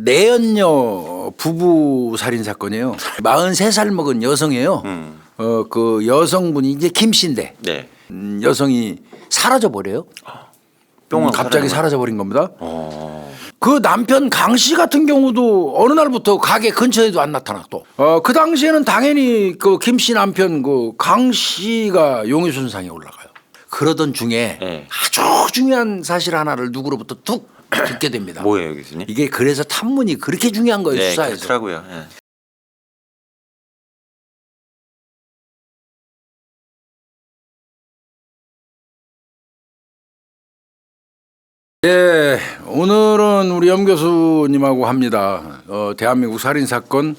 내연녀 부부 살인 사건이에요. 43살 먹은 여성이에요. 그 여성분이 이제 김 씨인데 네. 여성이 사라져 버려요. 뿅 갑자기 사라져 버린 겁니다. 그 남편 강 씨 같은 경우도 어느 날부터 가게 근처에도 안 나타나 또. 그 당시에는 당연히 그 김 씨 남편 그 강 씨가 용의선상에 올라가요. 그러던 중에 네. 아주 중요한 사실 하나를 누구로부터 툭 듣게 됩니다. 뭐예요, 교수님? 이게 그래서 탐문이 그렇게 중요한 거예요, 네, 수사에서. 그렇더라고요. 네. 예, 오늘은 우리 염 교수님하고 합니다. 대한민국 살인 사건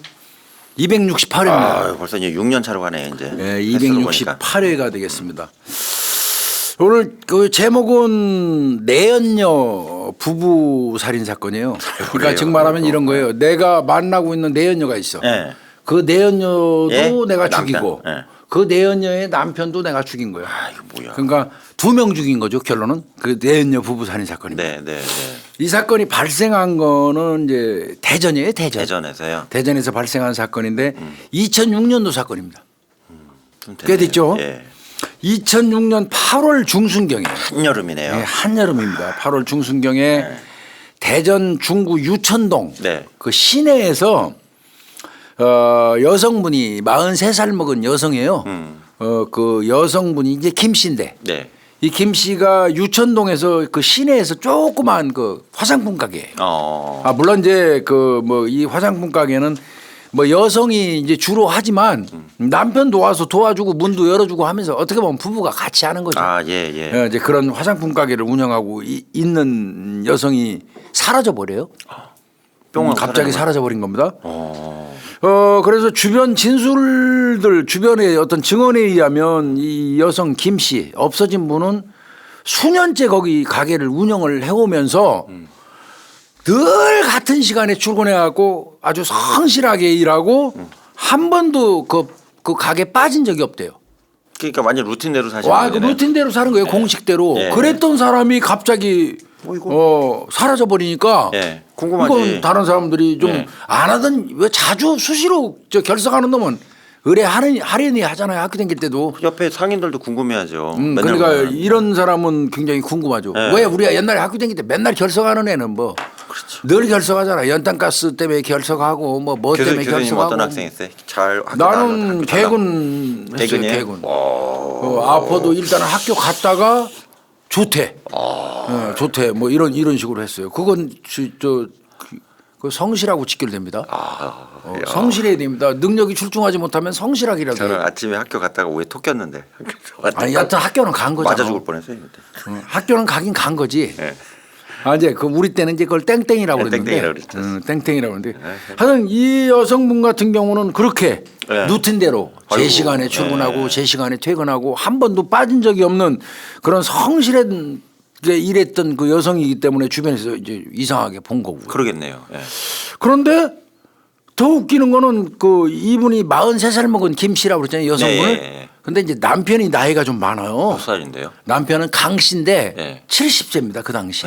268회입니다. 아, 벌써 이제 6년 차로 가네요, 이제. 예, 횟수로 보니까. 268회가 되겠습니다. 오늘 그 제목은 내연녀 부부 살인 사건이에요. 그러니까 그래요? 즉 말하면 이런 거예요. 내가 만나고 있는 내연녀가 있어. 네. 그 내연녀도 예? 내가 남편. 죽이고 예. 그 내연녀의 남편도 내가 죽인 거예요. 아, 이거 뭐야? 그러니까 2명 죽인 거죠, 결론은. 그 내연녀 부부 살인 사건입니다. 네, 네, 네. 이 사건이 발생한 거는 이제 대전이에요, 대전. 대전에서요. 대전에서 발생한 사건인데 2006년도 사건입니다. 좀 꽤 됐네요. 됐죠? 예. 2006년 8월 중순경에 한여름이네요. 네, 한여름입니다. 8월 중순경에 대전 중구 유천동 네. 그 시내에서 여성분이 43살 먹은 여성이에요. 그 여성분이 이제 김 씨인데 네. 이 김 씨가 유천동에서 그 시내에서 조그만 그 화장품 가게예요. 물론 이제 그 뭐 이 화장품 가게는 뭐 여성이 이제 주로 하지만 남편도 와서 도와주고 문도 열어주고 하면서 어떻게 보면 부부가 같이 하는 거죠. 아, 예, 예. 이제 그런 화장품 가게를 운영하고 있는 여성이 사라져 버려요. 뿅 갑자기 사라져 버린 겁니다. 그래서 주변 진술들 주변의 어떤 증언에 의하면 이 여성 김 씨 없어진 분은 수년째 거기 가게를 운영을 해오면서 늘 같은 시간에 출근해 갖고 아주 성실하게 일하고 한 번도 그 가게 빠진 적이 없대요. 그러니까 완전 루틴대로 사시는 와, 그 거네요. 루틴대로 사는 거예요. 공식대로. 네. 그랬던 사람이 갑자기 사라져 버리니까 예. 궁금하지. 이건 다른 사람들이 좀 네. 안 하던 왜 자주 수시로 결석하는 놈은 의뢰 하려니 하잖아요. 학교 다닐 때도. 옆에 상인들도 궁금해하죠. 맨날 그러니까 보면. 이런 사람은 굉장히 궁금하죠. 네. 왜 우리가 옛날에 학교 다닐 때 맨날 결석하는 애는 뭐 늘 결석하잖아. 연탄가스 때문에 결석하고 뭐 때문에 교수님 결석하고. 어떤 학생했어요? 잘 학교 나는 나가서 개근 했어요. 개근이에요? 개근. 아파도 일단은 학교 갔다가 조퇴. 조퇴 뭐 이런 식으로 했어요. 그건 그 성실하고 직결됩니다. 성실해야 됩니다. 능력이 출중하지 못하면 성실하기라도. 저는 해요. 아침에 학교 갔다가 오후에 톡 꼈는데. 아니 여튼 학교는 간 거잖아. 맞아 죽을 뻔했어요. 그때. 학교는 가긴 간 거지. 네. 이제 그 우리 때는 이제 그걸 땡땡이라고 네, 그랬는데. 땡땡이라고 그랬죠. 땡땡이라고 그랬는데. 하여튼 이 여성분 같은 경우는 그렇게 네. 루틴대로 제 아이고. 시간에 출근하고 네. 제 시간에 퇴근하고 한 번도 빠진 적이 없는 그런 성실한 일했던 그 여성이기 때문에 주변에서 이제 이상하게 본 거고요. 그러겠네요. 예. 그런데 더 웃기는 거는 그 이분이 43살 먹은 김 씨라고 그랬잖아요. 여성분을. 네. 근데 이제 남편이 나이가 좀 많아요. 몇 살인데요? 남편은 강 씨인데 네. 70세입니다. 그 당시.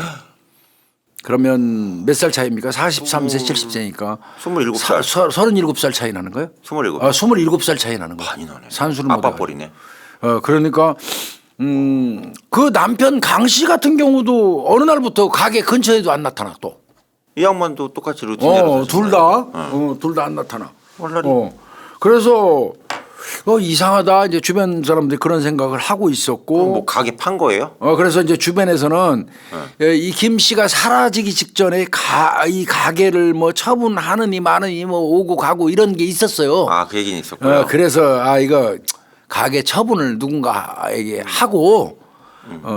그러면 몇 살 차이입니까? 43세 70세니까 27살. 37살 차이 나는 거예요? 27. 27살 차이 나는 거예요. 많이 나네. 산수를 못 아빠 해가지고. 뻘이네. 그러니까 그 남편 강 씨 같은 경우도 어느 날부터 가게 근처에도 안 나타나 또. 이 양반도 똑같이 루틴대로 둘 다. 둘 다 안 나타나. 원래 그래서 이상하다. 이제 주변 사람들이 그런 생각을 하고 있었고. 뭐 가게 판 거예요? 그래서 이제 주변에서는 이 김 씨가 사라지기 직전에 이 가게를 뭐 처분하느니 마느니 뭐 오고 가고 이런 게 있었어요. 그 얘기는 있었고요. 그래서 이거 가게 처분을 누군가에게 하고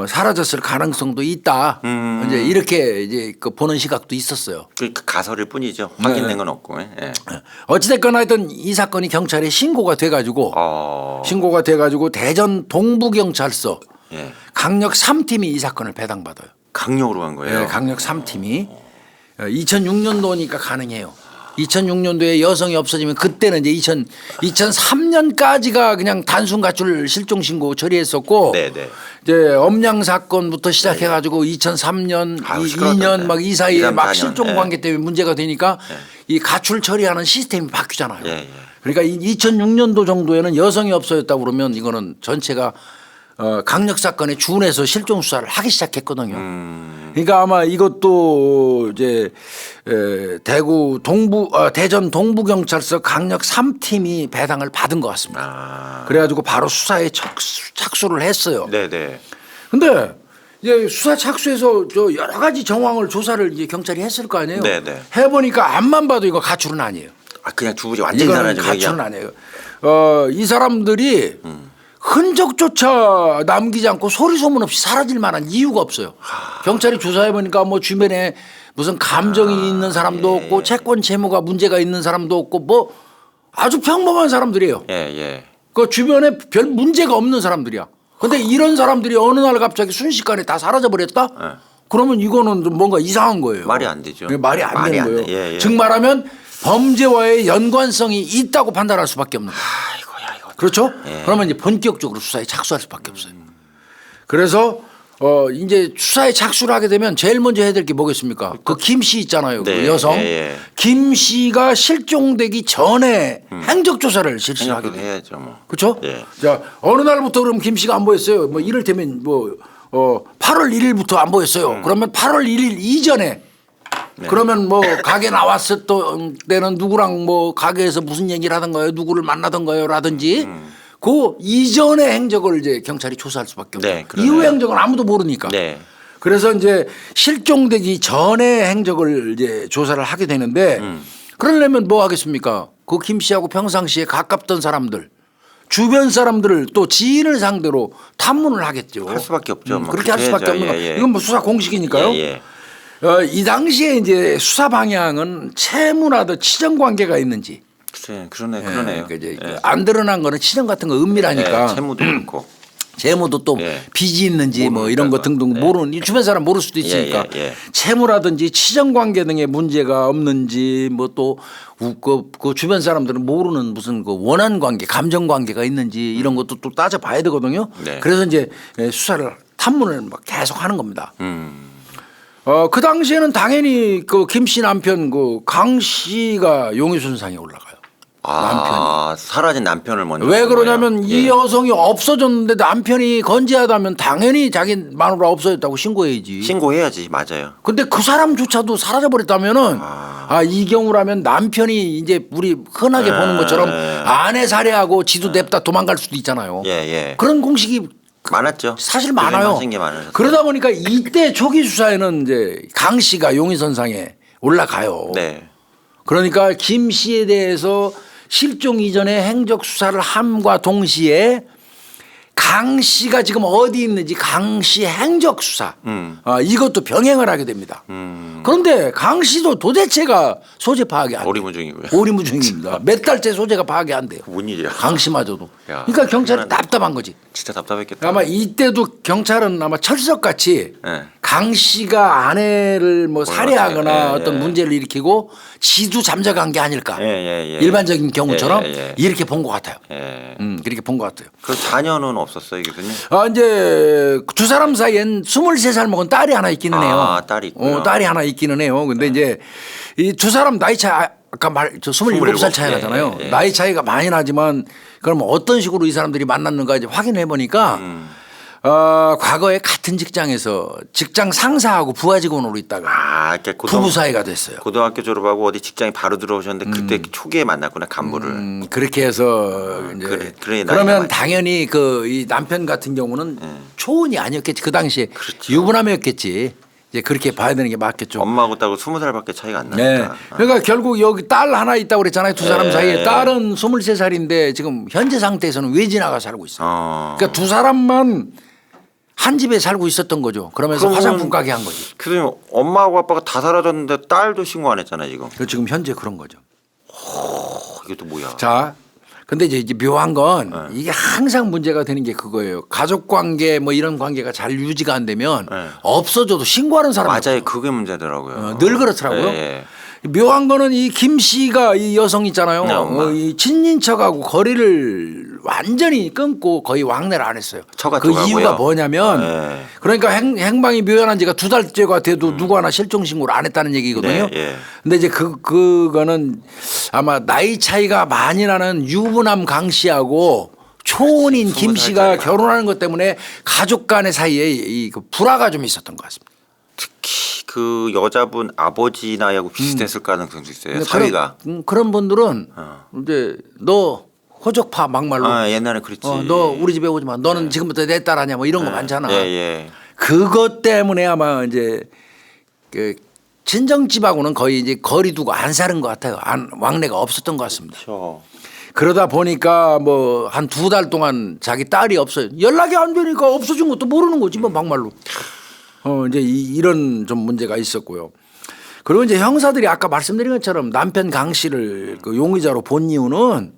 사라졌을 가능성도 있다. 이제 이렇게 이제 그 보는 시각도 있었어요. 그 가설일 뿐이죠. 확인된 건 없고. 예. 어찌됐거나 하여튼 이 사건이 경찰에 신고가 돼가지고 대전 동부경찰서 예. 강력 3팀이 이 사건을 배당받아요. 강력으로 간 거예요. 네, 강력 3팀이 2006년도니까 가능해요. 2006년도에 여성이 없어지면 그때는 이제 2003년까지가 그냥 단순 가출 실종 신고 처리했었고 네네. 이제 엄양 사건부터 시작해 가지고 2003년, 아유, 2년 막 이 사이에 2, 3, 막 4년. 실종 예. 관계 때문에 문제가 되니까 이 가출 처리하는 시스템이 바뀌잖아요. 예, 예. 그러니까 2006년도 정도에는 여성이 없어졌다 그러면 이거는 전체가 강력 사건에 준해서 실종 수사를 하기 시작했거든요. 그러니까 아마 이것도 이제 대구 대전 동부경찰서 강력 3팀이 배당을 받은 것 같습니다. 아. 그래가지고 바로 수사에 착수를 했어요. 네네. 근데 이제 수사 착수해서 저 여러 가지 정황을 조사를 이제 경찰이 했을 거 아니에요. 네네. 해보니까 앞만 봐도 이거 가출은 아니에요. 아 그냥 주부지 완전히 이거는 사라진 가출은 얘기야. 아니에요. 이 사람들이 흔적조차 남기지 않고 소리 소문 없이 사라질 만한 이유가 없어요. 경찰이 조사해 보니까 뭐 주변에 무슨 감정이 있는 사람도 없고 채권 채무가 문제가 있는 사람도 없고 뭐 아주 평범한 사람들이에요. 예, 예. 그 주변에 별 문제가 없는 사람들이야. 근데 이런 사람들이 어느 날 갑자기 순식간에 다 사라져 버렸다? 그러면 이거는 좀 뭔가 이상한 거예요. 말이 안 되죠. 그게 말이 안 되는 거예요. 돼. 예, 예. 즉 말하면 범죄와의 연관성이 있다고 판단할 수밖에 없는 거예요. 아이고야 이거. 그렇죠? 예. 그러면 이제 본격적으로 수사에 착수할 수밖에 없어요. 그래서 이제 수사에 착수를 하게 되면 제일 먼저 해야 될 게 뭐겠습니까? 그 김 씨 있잖아요. 네. 그 여성. 예, 예. 김 씨가 실종되기 전에 행적 조사를 실시하게 생각도 돼요. 해야죠 뭐. 그렇죠? 예. 자, 어느 날부터 그럼 김 씨가 안 보였어요. 뭐 이를테면 뭐 8월 1일부터 안 보였어요. 그러면 8월 1일 이전에 그러면 뭐 가게 나왔었던 때는 누구랑 뭐 가게에서 무슨 얘기를 하던가요? 누구를 만나던가요? 라든지 그 이전의 행적을 이제 경찰이 조사할 수밖에 없어요. 네, 그러네요. 이후의 행적은 아무도 모르니까. 네. 그래서 이제 실종되기 전의 행적을 이제 조사를 하게 되는데 그러려면 뭐 하겠습니까? 그 김 씨하고 평상시에 가깝던 사람들 주변 사람들을 또 지인을 상대로 탐문을 하겠죠. 할 수밖에 없죠. 뭐 그렇게 할 그렇게 수밖에 해야죠. 없는 거. 예, 예. 이건 뭐 수사 공식이니까요. 예, 예. 이 당시에 이제 수사 방향은 채무나 치정 관계가 있는지. 그래, 그러네요. 그러니까 이제 예. 안 드러난 거는 치정 같은 거 은밀하니까. 예, 채무도 그렇고. 재무도 또 예. 빚이 있는지 뭐 이런 거 등등 예. 모르는 주변 사람 모를 수도 있으니까 예. 채무라든지 치정 관계 등의 문제가 없는지 뭐 또 그 주변 사람들은 모르는 무슨 그 원한 관계 감정 관계가 있는지 이런 것도 또 따져봐야 되거든요. 네. 그래서 이제 수사를 탐문을 막 계속 하는 겁니다. 그 당시에는 당연히 그 김 씨 남편 그 강 씨가 용의순상에 올라가요. 아, 사라진 남편을 먼저. 왜 본 그러냐면 거예요? 이 예. 여성이 없어졌는데 남편이 건재하다면 당연히 자기 마누라 없어졌다고 신고해야지. 신고해야지 맞아요. 근데 그 사람조차도 사라져 버렸다면은 이 경우라면 남편이 이제 우리 흔하게 보는 것처럼 아내 살해하고 지도 냅다 도망갈 수도 있잖아요. 예. 그런 공식이 많았죠. 사실 많아요. 하신 게 많으셨어요. 그러다 보니까 이때 초기 수사에는 이제 강 씨가 용의선상에 올라가요. 네. 그러니까 김 씨에 대해서 실종 이전에 행적 수사를 함과 동시에 강 씨가 지금 어디 있는지 강 씨 행적 수사 이것도 병행을 하게 됩니다. 그런데 강 씨도 도대체가 소재 파악이 안 돼요. 오리무중이고요. 오리무중입니다. 몇 달째 소재가 파악이 안 돼요. 뭔 일이야. 강 씨마저도. 야, 그러니까 경찰이 희한하네. 답답한 거지. 진짜 답답했겠다. 아마 이때도 경찰은 아마 철석같이 예. 강 씨가 아내를 뭐 살해하거나 예, 어떤 예. 문제를 일으키고 지도 잠적한 게 아닐까. 예. 일반적인 경우처럼 예. 이렇게 본 것 같아요. 예. 그렇게 본 것 같아요. 그 자녀는 없었어요, 교수님? 이제 두 사람 사이엔 23살 먹은 딸이 하나 있기는 해요. 아, 딸이 있고요. 딸이 하나 있기는 해요. 근데 이제 이 두 사람 나이 차이 아까 저 27살 차이 예, 나잖아요. 예. 나이 차이가 많이 나지만 그럼 어떤 식으로 이 사람들이 만났는가 이제 확인해 보니까 과거에 같은 직장에서 직장 상사하고 부하 직원으로 있다가 아, 이렇게 부부 사이가 됐어요. 고등학교 졸업하고 어디 직장에 바로 들어오셨는데 그때 초기에 만났구나 간부를. 그렇게 해서 이제 그래, 나이가 그러면 많이- 당연히 그 이 남편 같은 경우는 초혼이 아니었겠지. 그 당시에 그렇죠. 유부남이었겠지. 이제 그렇게 봐야 되는 게 맞겠죠. 엄마하고 딸하고 20살밖에 차이가 안 네. 나니까. 그러니까 결국 여기 딸 하나 있다고 그랬잖아요. 두 사람 네. 사이에 딸은 23살인데 지금 현재 상태에서는 외지나가 살고 있어요. 그러니까 두 사람만 한 집에 살고 있었던 거죠. 그러면서 그러면- 화장품 가게 한 거지. 교수님 엄마하고 아빠가 다 사라졌는데 딸도 신고 안 했잖아요 지금. 그 지금 현재 그런 거죠. 이게 또 뭐야? 자, 근데 이제 묘한 건 네. 이게 항상 문제가 되는 게 그거예요. 가족 관계 뭐 이런 관계가 잘 유지가 안 되면 네. 없어져도 신고하는 사람 맞아요. 그게 문제더라고요. 늘 그렇더라고요. 예. 묘한 거는 이 김 씨가 이 여성 있잖아요. 네, 엄마. 이 친인척하고 거리를 완전히 끊고 거의 왕래를 안 했어요. 처가 그 들어가고요. 이유가 뭐냐면 네. 그러니까 행방이 묘연한 지가 2달째가 돼도 누구 하나 실종 신고를 안 했다는 얘기거든요. 네, 예. 근데 이제 그거는 아마 나이 차이가 많이 나는 유부남 강 씨하고 초혼인 김 20살 씨가 차이가. 결혼하는 것 때문에 가족 간의 사이에 그 불화가 좀 있었던 것 같습니다. 특히 그 여자분 아버지 나이하고 비슷했을 가능성도 있어요. 근데 사위가. 그런 분들은 이제 너 호적파 막말로 아 옛날에 그랬지. 너 우리 집에 오지 마. 너는 지금부터 내 딸 아니야. 뭐 이런 거 많잖아. 예, 예. 그것 때문에 아마 이제 그 친정집하고는 거의 이제 거리 두고 안 사는 것 같아요. 왕래가 없었던 것 같습니다. 그렇죠. 그러다 보니까 뭐 한 2달 동안 자기 딸이 없어요. 연락이 안 되니까 없어진 것도 모르는 거지 뭐 막말로. 이제 이런 좀 문제가 있었고요. 그리고 이제 형사들이 아까 말씀드린 것처럼 남편 강 씨를 그 용의자로 본 이유는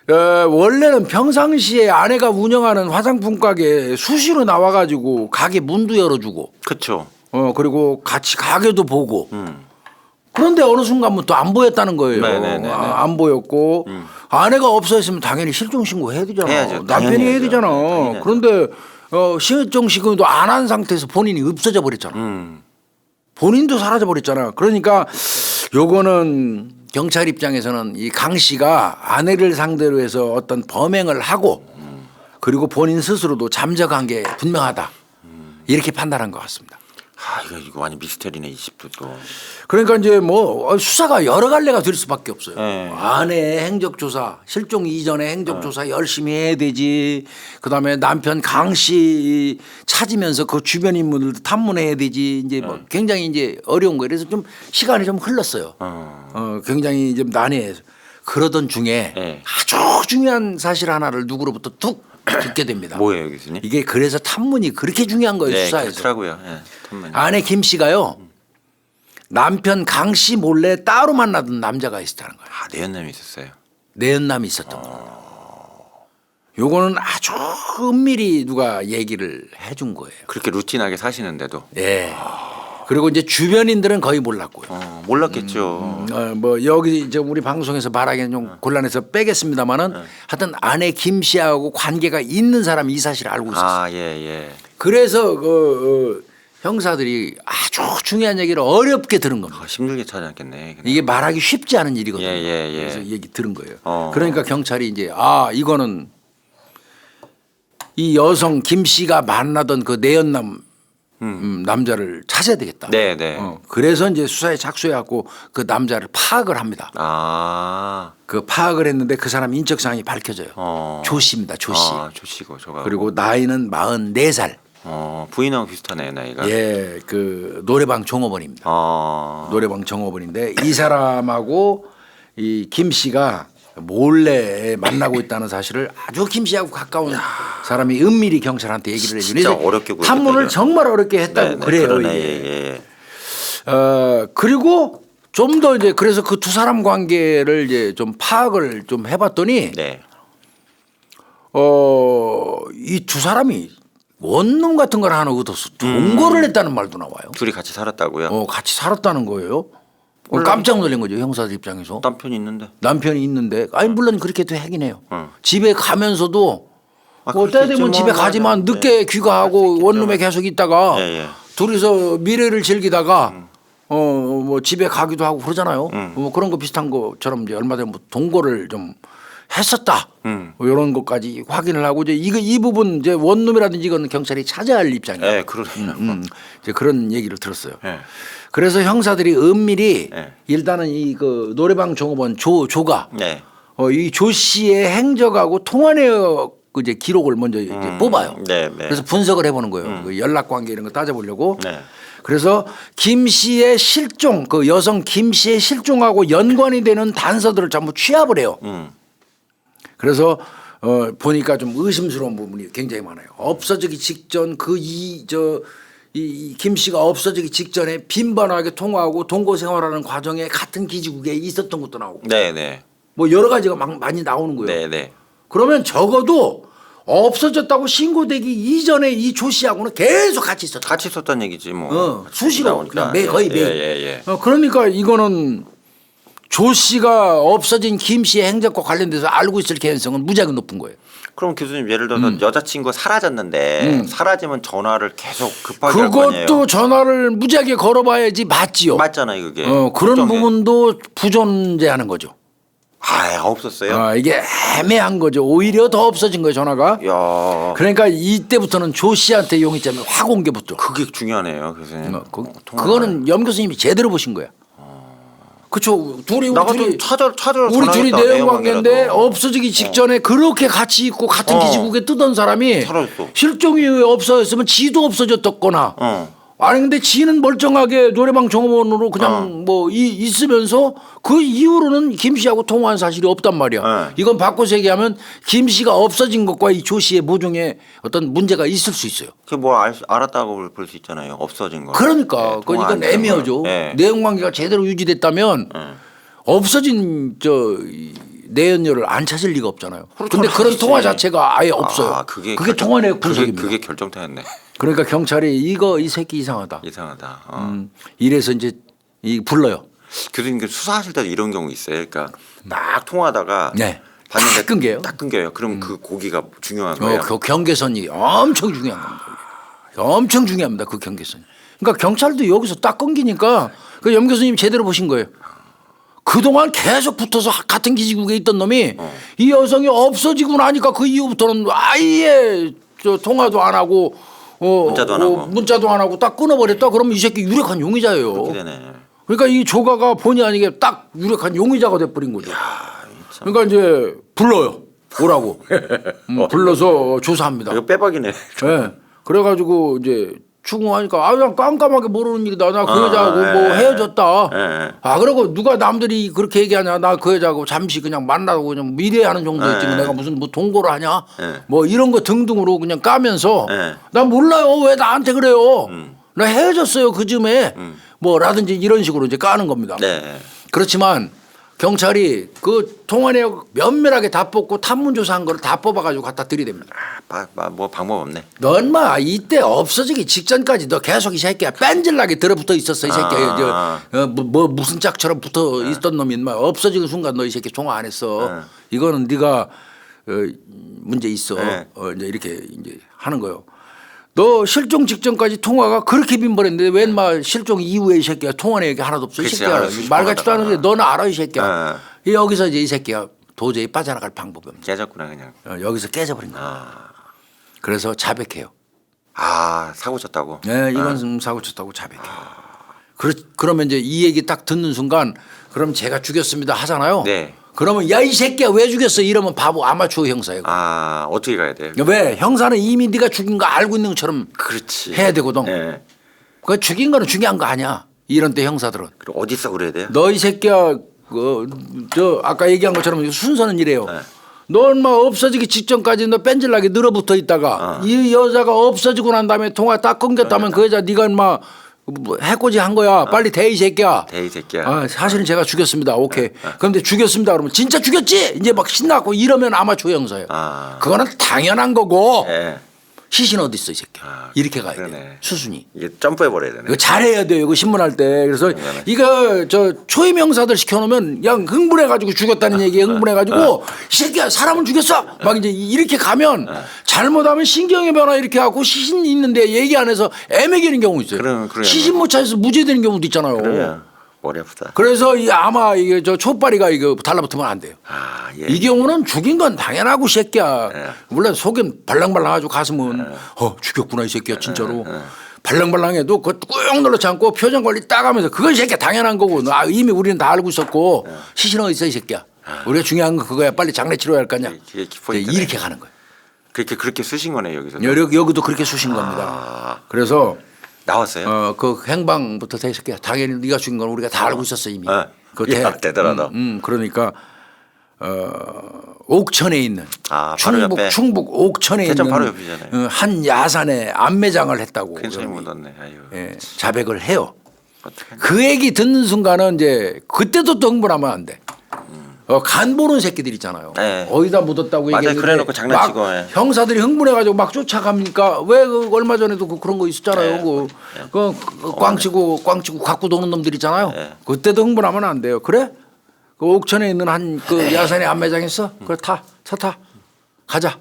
원래는 평상시에 아내가 운영하는 화장품 가게 수시로 나와가지고 가게 문도 열어주고 그렇죠. 그리고 같이 가게도 보고 그런데 어느 순간부터 안 보였다는 거예요. 네네네네. 안 보였고 아내가 없어졌으면 당연히 실종 신고 해야 되잖아. 해야죠. 남편이 당연히 해야 해야죠. 되잖아. 당연히 그런데 실종 신고도 안 한 상태에서 본인이 없어져 버렸잖아. 본인도 사라져 버렸잖아. 그러니까 요거는 경찰 입장에서는 이 강 씨가 아내를 상대로 해서 어떤 범행을 하고 그리고 본인 스스로도 잠적한 게 분명하다. 이렇게 판단한 것 같습니다. 아 이거 완전 미스터리네 이 집도 또. 그러니까 이제 뭐 수사가 여러 갈래가 될 수밖에 없어요. 네. 아내의 행적조사, 실종 이전의 행적조사 열심히 해야 되지. 그다음에 남편 강 씨 찾으면서 그 주변 인물들도 탐문해야 되지. 이제 뭐 굉장히 이제 어려운 거예요. 그래서 좀 시간이 좀 흘렀어요. 굉장히 좀 난해해서 그러던 중에 네. 아주 중요한 사실 하나를 누구로부터 툭 듣게 됩니다. 뭐예요 교수님? 이게 그래서 탐문이 그렇게 중요한 거예요. 네 수사에서. 그렇더라고요. 예, 탐문이. 아내 김 씨가요. 남편 강 씨 몰래 따로 만나던 남자가 있었다는 거예요. 아 내연남이 있었어요. 내연남이 있었던 거예요. 요거는 아주 은밀히 누가 얘기를 해준 거예요. 그렇게 루틴하게 사시는데도. 예. 그리고 이제 주변인들은 거의 몰랐고요. 몰랐겠죠. 뭐 여기 이제 우리 방송에서 말하기는 좀 곤란해서 빼겠습니다만은 하여튼 아내 김 씨하고 관계가 있는 사람이 이 사실을 알고 있었어요. 아 예 예. 그래서 형사들이 아주 중요한 얘기를 어렵게 들은 겁니다. 힘들게 찾아냈겠네. 이게 말하기 쉽지 않은 일이거든요. 예, 예, 예. 그래서 얘기 들은 거예요. 어. 그러니까 경찰이 이제 이거는 이 여성 김 씨가 만나던 그 내연남 남자를 찾아야 되겠다. 네, 네. 그래서 이제 수사에 착수해갖고 그 남자를 파악을 합니다. 아. 그 파악을 했는데 그 사람 인적 사항이 밝혀져요. 조 씨입니다. 조 씨. 아, 조씨고 저가. 그리고 나이는 44살. 부인하고 비슷하네 나이가. 예, 그 노래방 종업원입니다. 노래방 종업원인데 이 사람하고 이 김 씨가 몰래 만나고 있다는 사실을 아주 김 씨하고 가까운 사람이 은밀히 경찰한테 얘기를 해주니 진짜 어렵게 구했겠다, 탐문을 이거. 정말 어렵게 했다고 네, 네, 그래요. 그러네, 이게. 예, 예. 그리고 좀 더 이제 그래서 그 두 사람 관계를 이제 좀 파악을 좀 해봤더니 네. 이 두 사람이 원룸 같은 걸 하나 얻어서 동거를 했다는 말도 나와요. 둘이 같이 살았다고요? 같이 살았다는 거예요. 깜짝 놀란 거죠 형사들 입장에서. 남편이 있는데. 남편이 있는데 물론 그렇게도 하긴 해요. 응. 집에 가면서도 뭐 그럴 때가 수 있지 되면 뭐. 집에 맞아. 가지만 네. 늦게 귀가하고 원룸에 계속 있다가 예, 예. 둘이서 미래를 즐기다가 뭐 집에 가기도 하고 그러잖아요. 뭐 그런 거 비슷한 것처럼 이제 얼마 전에 뭐 동거를 좀 했었다. 뭐 이런 것까지 확인을 하고 이제 이 부분 이제 원룸이라든지 이건 경찰이 찾아야 할 입장이에요. 예, 그러네요. 이제 그런 얘기를 들었어요. 예. 그래서 형사들이 은밀히 네. 일단은 이 그 노래방 종업원 조가 네. 이 조 씨의 행적하고 통화 내역 이제 기록을 먼저 이제 뽑아요. 네, 네. 그래서 분석을 해보는 거예요. 그 연락 관계 이런 거 따져보려고. 네. 그래서 김 씨의 실종, 그 여성 김 씨의 실종하고 연관이 되는 단서들을 전부 취합을 해요. 그래서 보니까 좀 의심스러운 부분이 굉장히 많아요. 없어지기 직전 이 김 씨가 없어지기 직전에 빈번하게 통화하고 동거 생활하는 과정에 같은 기지국에 있었던 것도 나오고 네, 네. 뭐 여러 가지가 막 많이 나오는 거예요. 네, 네. 그러면 적어도 없어졌다고 신고되기 이전에 이 조 씨하고는 계속 같이 있었다. 같이 있었다는 얘기지 뭐. 수시로 나오니까. 그냥 거의 매일. 예. 그러니까 이거는 조 씨가 없어진 김 씨의 행적과 관련돼서 알고 있을 개연성은 무지하게 높은 거예요. 그럼 교수님 예를 들어서 여자친구가 사라졌는데 사라지면 전화를 계속 급하게 할 거 아니에요. 그것도 전화를 무지하게 걸어봐야지 맞지요. 맞잖아요 그게. 그런 걱정이. 부분도 부존재하는 거죠. 아 없었어요. 이게 애매한 거죠. 오히려 더 없어진 거예요 전화가. 야 그러니까 이때부터는 조 씨한테 용의점이 확 온 게 붙죠. 그게 중요하네요 교수님. 그거는 염 교수님이 제대로 보신 거야. 그렇죠. 나가 둘이 좀 찾아 우리 둘이 전화했다, 내연 관계인데 내용관계라도. 없어지기 직전에 그렇게 같이 있고 같은 기지국에 뜨던 사람이 사라졌어. 실종 이후에 없어졌으면 지도 없어졌거나 아니 근데 지는 멀쩡하게 노래방 종업원으로 그냥 있으면서 그 이후로는 김 씨하고 통화한 사실이 없단 말이야. 이건 바꿔서 얘기하면 김 씨가 없어진 것과 이 조 씨의 모종에 어떤 문제가 있을 수 있어요. 그게 뭐 알았다고 볼 수 있잖아요. 없어진 거. 그러니까 네, 그건 통화 안 이건 되는 애매하죠. 거. 네. 내용 관계가 제대로 유지됐다면 없어진 이 내연녀를 안 찾을 리가 없잖아요. 근데 그런 통화 자체가 아예 없어요. 그게 통화 내역 분석입니다. 그게 결정타였네. 그러니까 경찰이 이 새끼 이상하다. 이상하다. 이래서 이제 불러요. 교수님 그 수사하실 때도 이런 경우 있어요. 그러니까 딱 통화하다가 네. 봤는데 딱 끊겨요. 딱 끊겨요. 그럼 그 고기가 중요한 거예요. 그 경계선이 엄청 중요한 겁니다. 엄청 중요합니다. 그 경계선이. 그러니까 경찰도 여기서 딱 끊기니까 그 염 교수님 제대로 보신 거예요. 그동안 계속 붙어서 같은 기지국에 있던 놈이 이 여성이 없어지고 나니까 그 이후부터는 아예 통화도 안 하고 문자도 안 하고 딱 끊어버렸다. 그러면 이 새끼 유력한 용의자예요. 그렇게 되네. 그러니까 이 조가가 본의 아니게 딱 유력한 용의자가 돼버린 거죠. 그러니까 이제 불러요. 오라고. 불러서 조사합니다. 이거 빼박이네. 네. 그래가지고 이제 추궁하니까 난 깜깜하게 모르는 일이다. 나 그 여자하고 헤어졌다. 그러고 누가 남들이 그렇게 얘기하냐. 나 그 여자하고 잠시 그냥 만나고 그냥 미래하는 정도였지. 내가 무슨 동거를 하냐. 이런 거 등등으로 그냥 까면서 나 몰라요. 왜 나한테 그래요. 나 헤어졌어요. 그 즈음에 라든지 이런 식으로 이제 까는 겁니다. 네. 그렇지만 경찰이 그 통화 내역 면밀하게 다 뽑고 탐문조사한 걸 다 뽑아가지고 갖다 들이댑니다. 뭐 방법 없네. 너 인마 이때 없어지기 직전까지 너 계속 이 새끼야 뺀질나게 들어붙어 있었어. 이 새끼야. 무슨 짝처럼 붙어 있던 놈이 인마 없어지는 순간 너 이 새끼 통화 안 했어. 이거는 네가 문제 있어. 이제 이렇게 이제 하는 거요. 너 실종 직전까지 통화가 그렇게 빈번했는데 왜 인마 실종 이후에 이 새끼야 통화 내역이 하나도 없어. 이 새끼야. 말 같지도 않은데 너는 알아 이 새끼야. 여기서 이제 이 새끼야 도저히 빠져나갈 방법이 없네. 깨졌구나 그냥. 여기서 깨져버린 거야. 그래서 자백해요. 사고 쳤다고. 네, 이건 사고 쳤다고 자백해요. 그러면 이제 이 얘기 딱 듣는 순간 그럼 제가 죽였습니다 하잖아요. 네. 그러면 야 이 새끼야 왜 죽였어 이러면 바보 아마추어 형사예요. 어떻게 가야 돼? 왜 형사는 이미 네가 죽인 거 알고 있는 것처럼 그렇지. 해야 되거든. 네. 그 죽인 거는 중요한 거 아니야. 이런 때 형사들은 그럼 어디서 그래야 돼요? 너 이 새끼야 아까 얘기한 것처럼 순서는 이래요. 너 인마 없어지기 직전까지 너 뺀질나게 늘어붙어 있다가 이 여자가 없어지고 난 다음에 통화 딱 끊겼다면 그 여자 네가 인마 해코지 한 거야. 빨리 대 이 새끼야. 대 이 새끼야. 사실은 제가 죽였습니다. 오케이. 그런데 죽였습니다. 그러면 진짜 죽였지? 이제 막 신나고 이러면 아마추어 형사예요. 그거는 당연한 거고. 시신 어디 있어 이 새끼야. 이렇게 가야 돼. 수순이. 이게 점프해 버려야 되네. 이거 잘해야 돼요. 이거 신문할 때. 그래서 이거 초임 형사들 시켜놓으면 그냥 흥분해가지고 죽였다는 얘기에 흥분해가지고 이 새끼야 사람을 죽였어. 막 이제 이렇게 가면 잘못하면 신경의 변화 이렇게 하고 시신 있는데 얘기 안 해서 애매기는 경우 있어요. 시신 못 찾아서 무죄되는 경우도 있잖아요. 그래요. 머리 아프다. 그래서 아마 이게 촛발이가 이거 달라붙으면 안 돼요. 이 경우는 죽인 건 당연하고 이 새끼야. 물론 속은 발랑발랑하고 가슴은 죽였구나 이 새끼야 진짜로. 발랑발랑해도 그거 꾹 눌러 참고 표정 관리 딱 하면서 그건 이 새끼야 당연한 거고. 이미 우리는 다 알고 있었고 시신 어디 있어 이 새끼야. 우리가 중요한 건 그거야. 빨리 장례 치러야 할 거 아니야. 이렇게 가는 거예요. 그렇게 쓰신 거네요 여기서. 여기도 그렇게 쓰신 겁니다. 그래서 나왔어요? 그 행방부터 이 새끼야. 당연히 네가 죽인 건 우리가 다 알고 있었어 이미. 대단하다. 그러니까 옥천에 있는 바로 옆에. 충북 옥천에 있는 바로 옆이잖아요. 한 야산에 안매장을 했다고. 괜찮이 묻었네. 아유. 자백을 해요. 어떡하냐. 그 얘기 듣는 순간은 이제 그때도 또 흥분하면 안 돼. 간 보는 새끼들 있잖아요. 네. 어디다 묻었다고 맞아요. 얘기했는데 그래놓고 장난치고, 막 예. 형사들이 흥분해가지고 막 쫓아갑니까? 왜 얼마 전에도 그런 거 있었잖아요. 네. 그 꽝치고 갖고 도는 놈들 있잖아요. 네. 그때도 흥분하면 안 돼요. 그래? 그 옥천에 있는 한 그 야산에 안매장 있어? 그래 차 타. 가자.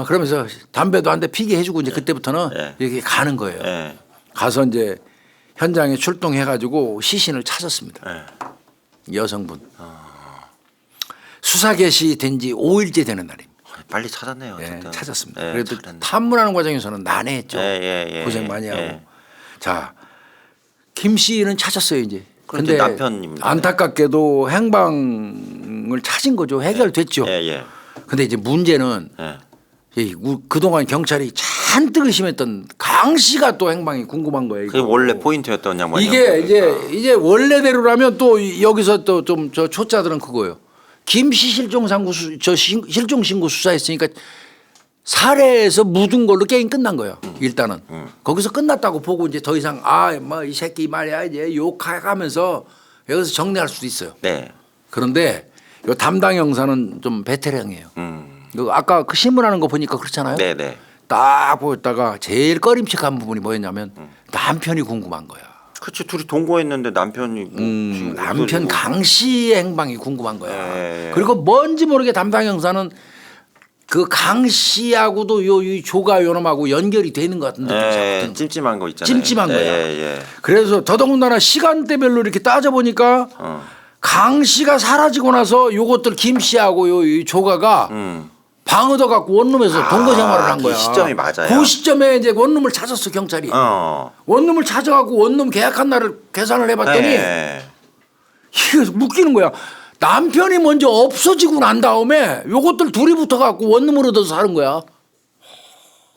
그러면서 담배도 한 대 피게 해주고 이제 그때부터는 네. 이렇게 가는 거예요. 네. 가서 이제 현장에 출동해가지고 시신을 찾았습니다. 네. 여성분. 수사 개시된 지 5일째 되는 날입니다. 빨리 찾았네요. 네, 어쨌든. 찾았습니다. 네, 그래도 찾았네. 탐문하는 과정에서는 난해했죠. 고생 많이 하고. 자, 김 씨는 찾았어요 이제. 그럼 근데 이제 남편입니다. 안타깝게도 행방을 찾은 거죠. 해결됐죠. 예. 근데 이제 문제는 예. 그동안 경찰이 잔뜩 의심했던 강 씨가 또 행방이 궁금한 거예요. 그게 원래 포인트였던 양반이요. 이게 이제 원래대로라면 또 여기서 또 좀 저 초짜들은 그거예요. 김씨 실종 실종 신고 수사했으니까 살해해서 묻은 걸로 게임 끝난 거예요. 일단은 거기서 끝났다고 보고 이제 더 이상 뭐 이 새끼 말이야 이제 욕해가면서 여기서 정리할 수도 있어요. 네. 그런데 요 담당 형사는 좀 베테랑이에요. 아까 그 신문하는 거 보니까 그렇잖아요. 네네. 딱 보다가 제일 꺼림칙한 부분이 뭐였냐면 남편이 궁금한 거야. 그렇죠. 둘이 동거했는데 남편이 뭐 지금 남편 없어지고. 강 씨의 행방이 궁금한 거야. 예. 그리고 뭔지 모르게 담당 형사는 그 강 씨하고도 이 조가 요놈하고 연결이 되는 것 같은데 예. 찜찜한 거 있잖아요. 찜찜한 거야. 예. 그래서 더더군다나 시간대별로 이렇게 따져 보니까 강 씨가 사라지고 나서 요것들 김 씨하고 이 조가가 방어도 갖고 원룸에서 동거 생활을 한 그 거야. 시점이 맞아요. 그 시점에 이제 원룸을 찾았어 경찰이. 원룸을 찾아갖고 원룸 계약한 날을 계산을 해봤더니 예. 이게 묶이는 거야. 남편이 먼저 없어지고 난 다음에 요것들 둘이 붙어갖고 원룸을 얻어서 사는 거야.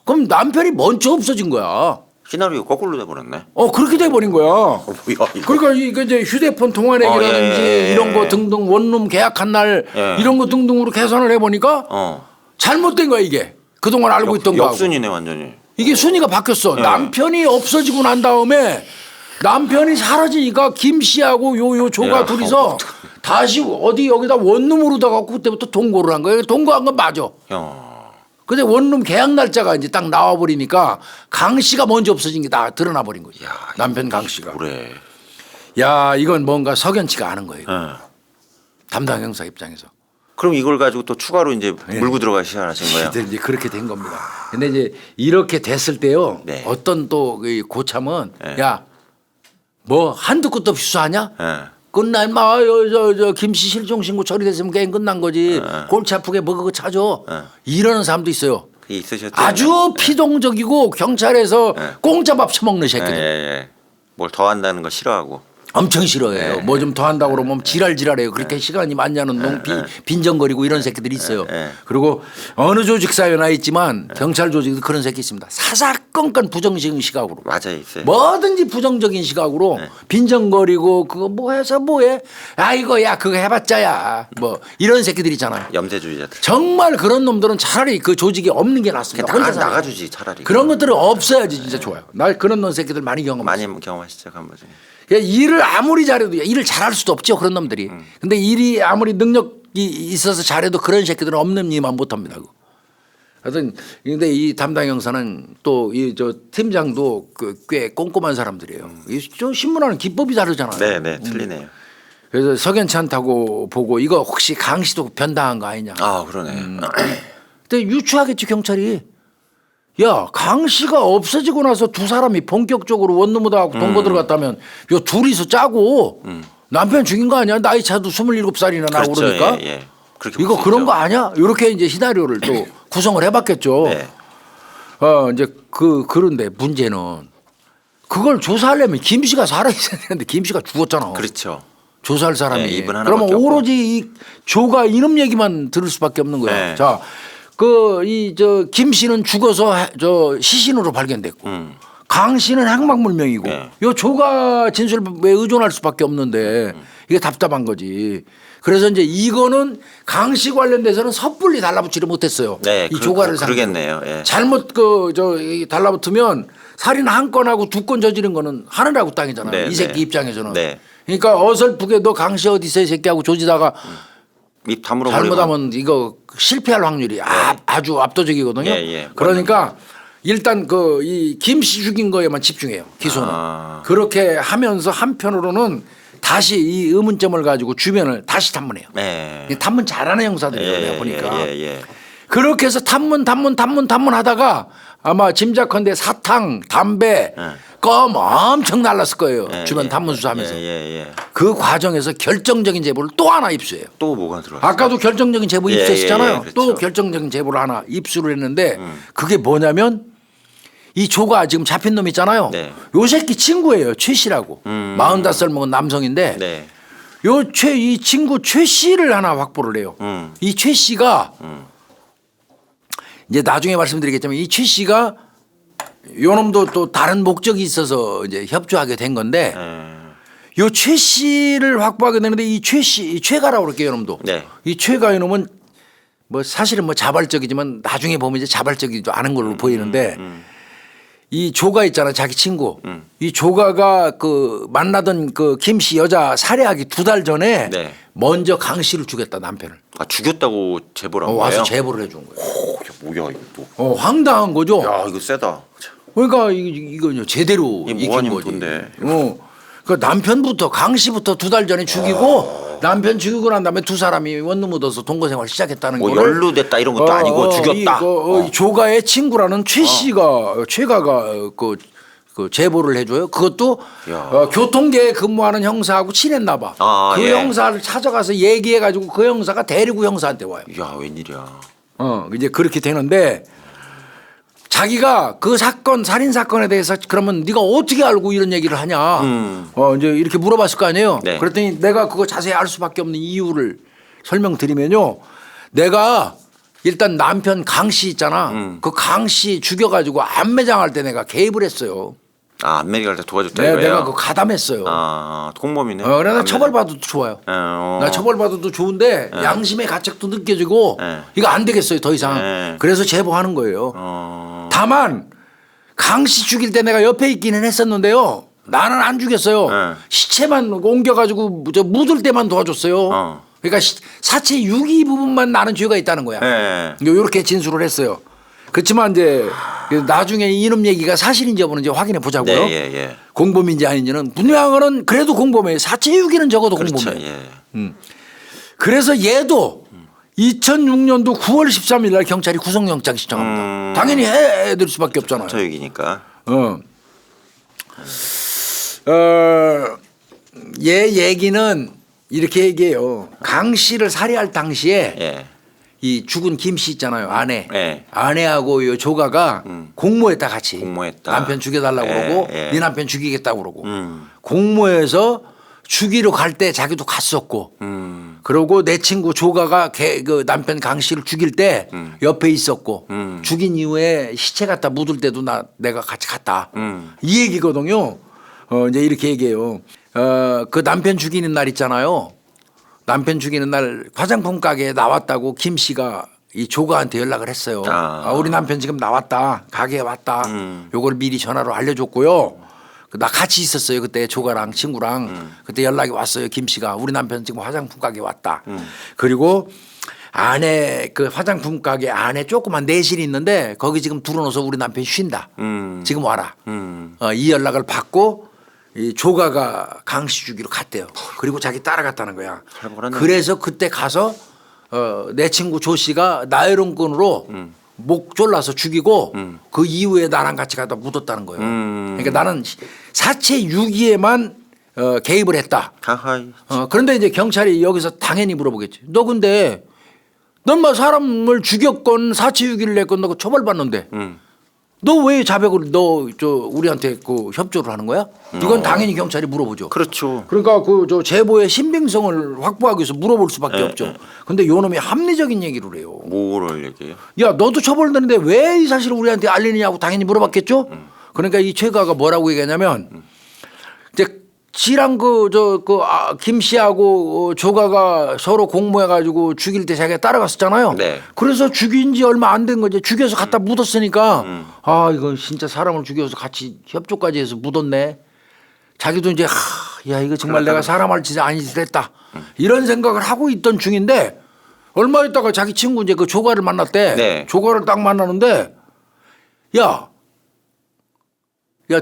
그럼 남편이 먼저 없어진 거야. 시나리오 거꾸로 돼버렸네. 그렇게 돼버린 거야. 뭐야 이거. 그러니까 이게 이제 휴대폰 통화내기라든지 예. 이런 거 등등 원룸 계약한 날 예. 이런 거 등등으로 계산을 해보니까 잘못된 거야 이게. 그동안 알고 있던 거하고. 역순이네 완전히. 이게 순위가 바뀌었어. 예. 남편이 없어지고 난 다음에 남편이 사라지니까 김 씨하고 요 조가 야, 둘이서 다시 어디 여기다 원룸으로 다가 그때부터 동거를 한 거예요. 동거한 건 맞아. 근데 원룸 계약 날짜가 이제 딱 나와버리니까 강 씨가 먼저 없어진 게 다 드러나 버린 거지. 남편 강 씨가. 그래. 야 이건 뭔가 석연치가 않은 거예요. 예. 담당 형사 입장에서. 그럼 이걸 가지고 또 추가로 이제 물고 들어가기 시작하신 거예요? 이제 그렇게 된 겁니다. 근데 이제 이렇게 됐을 때요. 네. 어떤 또 고참은 네. 야 뭐 한두 끝도 없이 수사하냐? 예. 끝나 임마 저 김씨 실종 신고 처리됐으면 게임 끝난 거지. 골치 아프게 뭐 그거 찾아. 이러는 사람도 있어요. 그게 있으셨죠? 아주 피동적이고 경찰에서 공짜밥 처먹는 새끼들. 예. 뭘 더 한다는 거 싫어하고. 엄청 싫어해요. 뭐 좀 더 한다고 그러면 지랄지랄해요. 그렇게 시간이 많냐는 빈정거리고 이런 새끼들이 있어요. 그리고 어느 조직 사회나 있지만 경찰 조직도 그런 새끼 있습니다. 사사건건 부정적인 시각으로. 맞아요, 있어요. 뭐든지 부정적인 시각으로 빈정거리고 그거 뭐 해서 뭐해? 아이고 야 그거 해봤자야. 뭐 이런 새끼들 있잖아요. 염세주의자들. 정말 그런 놈들은 차라리 그 조직에 없는 게 낫습니다. 혼자 살아요. 나가주지 차라리. 그런 것들은 없어야지 진짜 좋아요. 나 그런 놈 새끼들 많이 경험했어요. 많이 경험하시죠, 한 번쯤. 일을 아무리 잘해도 일을 잘할 수도 없죠 그런 놈들이. 근데 일이 아무리 능력이 있어서 잘해도 그런 새끼들은 없는 일만 못합니다. 하여튼 근데 이 담당 형사는 또 이 저 팀장도 꽤 꼼꼼한 사람들이에요. 저 신문하는 기법이 다르잖아요. 네, 틀리네요. 그래서 석연치 않다고 보고 이거 혹시 강 씨도 변당한 거 아니냐. 아, 그러네. 근데 유추하겠지 경찰이. 야, 강 씨가 없어지고 나서 두 사람이 본격적으로 원룸으로 동거 들어갔다면 요 둘이서 짜고 남편 죽인 거 아니야? 나이 차도 27살이나 나고 그렇죠. 그러니까. 예. 그렇게 이거 볼수 그런 있죠. 거 아니야? 이렇게 이제 시나리오를 또 구성을 해봤겠죠. 네. 이제 그런데 문제는 그걸 조사하려면 김 씨가 살아있어야 되는데 김 씨가 죽었잖아. 그렇죠. 조사할 사람이. 네, 이분 그러면 하나밖에 오로지 이 조가 이놈 얘기만 들을 수밖에 없는 거야. 네. 자, 김 씨는 죽어서 시신으로 발견됐고 강 씨는 행방불명이고 네. 요 조가 진술에 의존할 수밖에 없는데 이게 답답한 거지. 그래서 이제 이거는 강 씨 관련돼서는 섣불리 달라붙지를 못했어요. 네, 이 조가를 그러겠네요. 예. 잘못 달라붙으면 살인 한 건하고 두 건 저지른 거는 하늘하고 땅이잖아요. 네, 이 새끼 네. 입장에서는. 네. 그러니까 어설프게 너 강 씨 어디 있어 이 새끼하고 조지다가 입 다물어 버리면 잘못하면 이거 실패할 확률이 아주 압도적이거든요. 예. 그러니까 일단 그 이 김씨 죽인 거에만 집중해요. 기소는. 그렇게 하면서 한편으로는 다시 이 의문점을 가지고 주변을 다시 탐문해요. 네. 탐문 잘하는 형사들이에요. 내가 보니까. 예. 그렇게 해서 탐문하다가 아마 짐작컨대 사탕, 담배, 껌 엄청 날랐을 거예요. 주변 탐문 수사하면서. 예. 그 과정에서 결정적인 제보를 또 하나 입수해요. 또 뭐가 들어왔어요? 아까도 결정적인 제보 입수했잖아요. 그렇죠. 또 결정적인 제보를 하나 입수를 했는데 그게 뭐냐면 이 조가 지금 잡힌 놈 있잖아요. 네. 요 새끼 친구예요. 최 씨라고. 45살 먹은 남성인데 네. 이 친구 최 씨를 하나 확보를 해요. 이 최 씨가 이제 나중에 말씀드리겠지만 이 최 씨가 요 놈도 또 다른 목적이 있어서 이제 협조하게 된 건데 요 최 씨를 확보하게 되는데 이 최 씨, 이 최가라고 그럴게요, 요 놈도. 네. 이 최가 이 놈은 뭐 사실은 뭐 자발적이지만 나중에 보면 이제 자발적이지도 않은 걸로 보이는데 이 조가 있잖아, 자기 친구. 이 조가가 그 만나던 그 김 씨 여자 살해하기 2달 전에 네. 먼저 강 씨를 죽였다, 남편을. 아, 죽였다고 제보를 한 거예요? 와서 제보를 해준 거예요. 오, 이게 뭐야 이거 또. 황당한 거죠. 야, 이거 세다. 그러니까 이거 제대로 이게 익힌 뭐하니 거지. 돈데. 그 남편부터 강 씨부터 2달 전에 죽이고 남편 죽이고 난 다음에 두 사람이 원룸 묻어서 동거생활 시작했다는 뭐 거를 연루됐다 이런 것도 아니고 죽였다. 이 조가의 친구라는 최 씨가 최가가 그 제보를 해줘요. 그것도 교통계에 근무하는 형사하고 친했나 봐. 그 형사를 찾아가서 얘기해가지고 그 형사가 대리구 형사한테 와요. 야, 웬일이야. 이제 그렇게 되는데 자기가 그 사건 살인 사건에 대해서 그러면 네가 어떻게 알고 이런 얘기를 하냐. 이제 이렇게 물어봤을 거 아니에요. 네. 그랬더니 내가 그거 자세히 알 수밖에 없는 이유를 설명드리면요. 내가 일단 남편 강 씨 있잖아. 그 강 씨 죽여가지고 안매장할 때 내가 개입을 했어요. 아, 안메리갈 때 도와줬다 네, 이거예요? 내가 그거 가담했어요. 아, 공범이네. 그래 나 처벌받아도 좋아요. 나 처벌받아도 좋은데 양심의 가책도 느껴지고 이거 안 되겠어요 더 이상. 그래서 제보하는 거예요. 다만 강 씨 죽일 때 내가 옆에 있기는 했었는데요. 나는 안 죽였어요. 시체만 옮겨가지고 저 묻을 때만 도와줬어요. 그러니까 사체 유기 부분만 나는 죄가 있다는 거야. 이렇게 진술을 했어요. 그렇지만 이제 나중에 이놈 얘기가 사실인지 여부는 이제 확인해 보자고요. 네, 공범인지 아닌지는 분명한 그래도 공범이에요. 사체 유기는 적어도 그렇죠. 공범이에요. 그래서 얘도 2006년도 9월 13일 날 경찰이 구속영장 신청합니다. 당연히 해야 될 수밖에 없잖아요. 저 얘기니까. 얘 얘기는 이렇게 얘기해요. 강 씨를 살해할 당시에 이 죽은 김 씨 있잖아요. 아내하고 이 조가가 공모했다 같이. 공모했다. 남편 죽여달라고 그러고 네 남편 죽이겠다고 그러고 공모해서 죽이러 갈 때 자기도 갔었고 그러고 내 친구 조가가 그 남편 강 씨를 죽일 때 옆에 있었고 죽인 이후에 시체 갖다 묻을 때도 내가 같이 갔다. 이 얘기거든요. 이제 이렇게 얘기해요. 그 남편 죽이는 날 있잖아요. 남편 죽이는 날 화장품 가게에 나왔다고 김 씨가 이 조가한테 연락을 했어요. 우리 남편 지금 나왔다. 가게에 왔다. 요걸 미리 전화로 알려줬고요. 나 같이 있었어요. 그때 조가랑 친구랑. 그때 연락이 왔어요. 김 씨가 우리 남편 지금 화장품 가게에 왔다. 그리고 안에 그 화장품 가게 안에 조그만 내실이 있는데 거기 지금 들어놓아서 우리 남편이 쉰다. 지금 와라. 이 연락을 받고 이 조가가 강 씨 죽이러 갔대요. 그리고 자기 따라갔다는 거야. 그래서 그때 가서 내 친구 조 씨가 나이론끈으로 목 졸라서 죽이고 그 이후에 나랑 같이 가다 묻었다는 거예요. 그러니까 나는 사체 유기에만 개입을 했다. 그런데 이제 경찰이 여기서 당연히 물어보겠지. 너 근데 넌 뭐 사람을 죽였건 사체 유기를 했건 너 처벌받는데 너 왜 자백을 우리한테 그 협조를 하는 거야? 이건 당연히 경찰이 물어보죠. 그렇죠. 그러니까 그 제보의 신빙성을 확보하기 위해서 물어볼 수밖에 없죠. 근데 요 놈이 합리적인 얘기를 해요. 뭐를 얘기해요? 야 너도 처벌되는데 왜 이 사실을 우리한테 알리느냐고 당연히 물어봤겠죠. 그러니까 이 최가가 뭐라고 얘기하냐면 이제 지랑 김 씨하고 조가가 서로 공모해가지고 죽일 때 자기가 따라갔었잖아요. 그래서 죽인 지 얼마 안 된 거지. 죽여서 갖다 묻었으니까 이거 진짜 사람을 죽여서 같이 협조까지 해서 묻었네. 자기도 이제 야 이거 정말 내가 사람 할 짓이 아닌 짓 했다. 이런 생각을 하고 있던 중인데 얼마 있다가 자기 친구 이제 그 조가를 만났대. 네. 조가를 딱 만나는데 야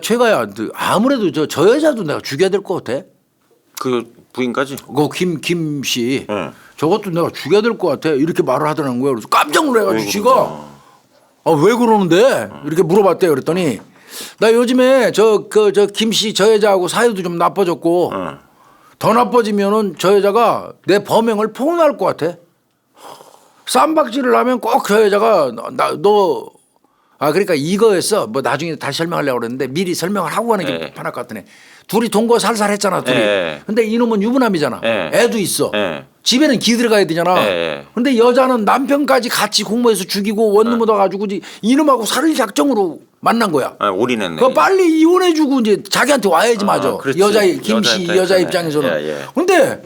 최가야 아무래도 저 여자도 내가 죽여야 될 것 같아. 그 부인까지. 그 김 씨. 네. 저것도 내가 죽여야 될 것 같아. 이렇게 말을 하더라는 거야. 그래서 깜짝 놀래가지고 지가 왜 그러는데? 이렇게 물어봤대요. 그랬더니 나 요즘에 저 김 씨 저 여자하고 사이도 좀 나빠졌고 더 나빠지면은 저 여자가 내 범행을 폭로할 것 같아. 쌈박질을 하면 꼭 저 여자가 그러니까 이거였어. 뭐 나중에 다시 설명하려고 그랬는데 미리 설명을 하고 가는 게 편할 것 같더니 둘이 동거 살살 했잖아 둘이. 근데 이놈은 유부남이잖아. 애도 있어. 집에는 기 들어가야 되잖아. 근데 여자는 남편까지 같이 공모해서 죽이고 원룸 얻어가지고 이놈하고 살을 작정으로 만난 거야. 올인했네. 그 빨리 이혼해주고 이제 자기한테 와야지 맞아. 그렇지. 김씨 여자 입장에서는. 근데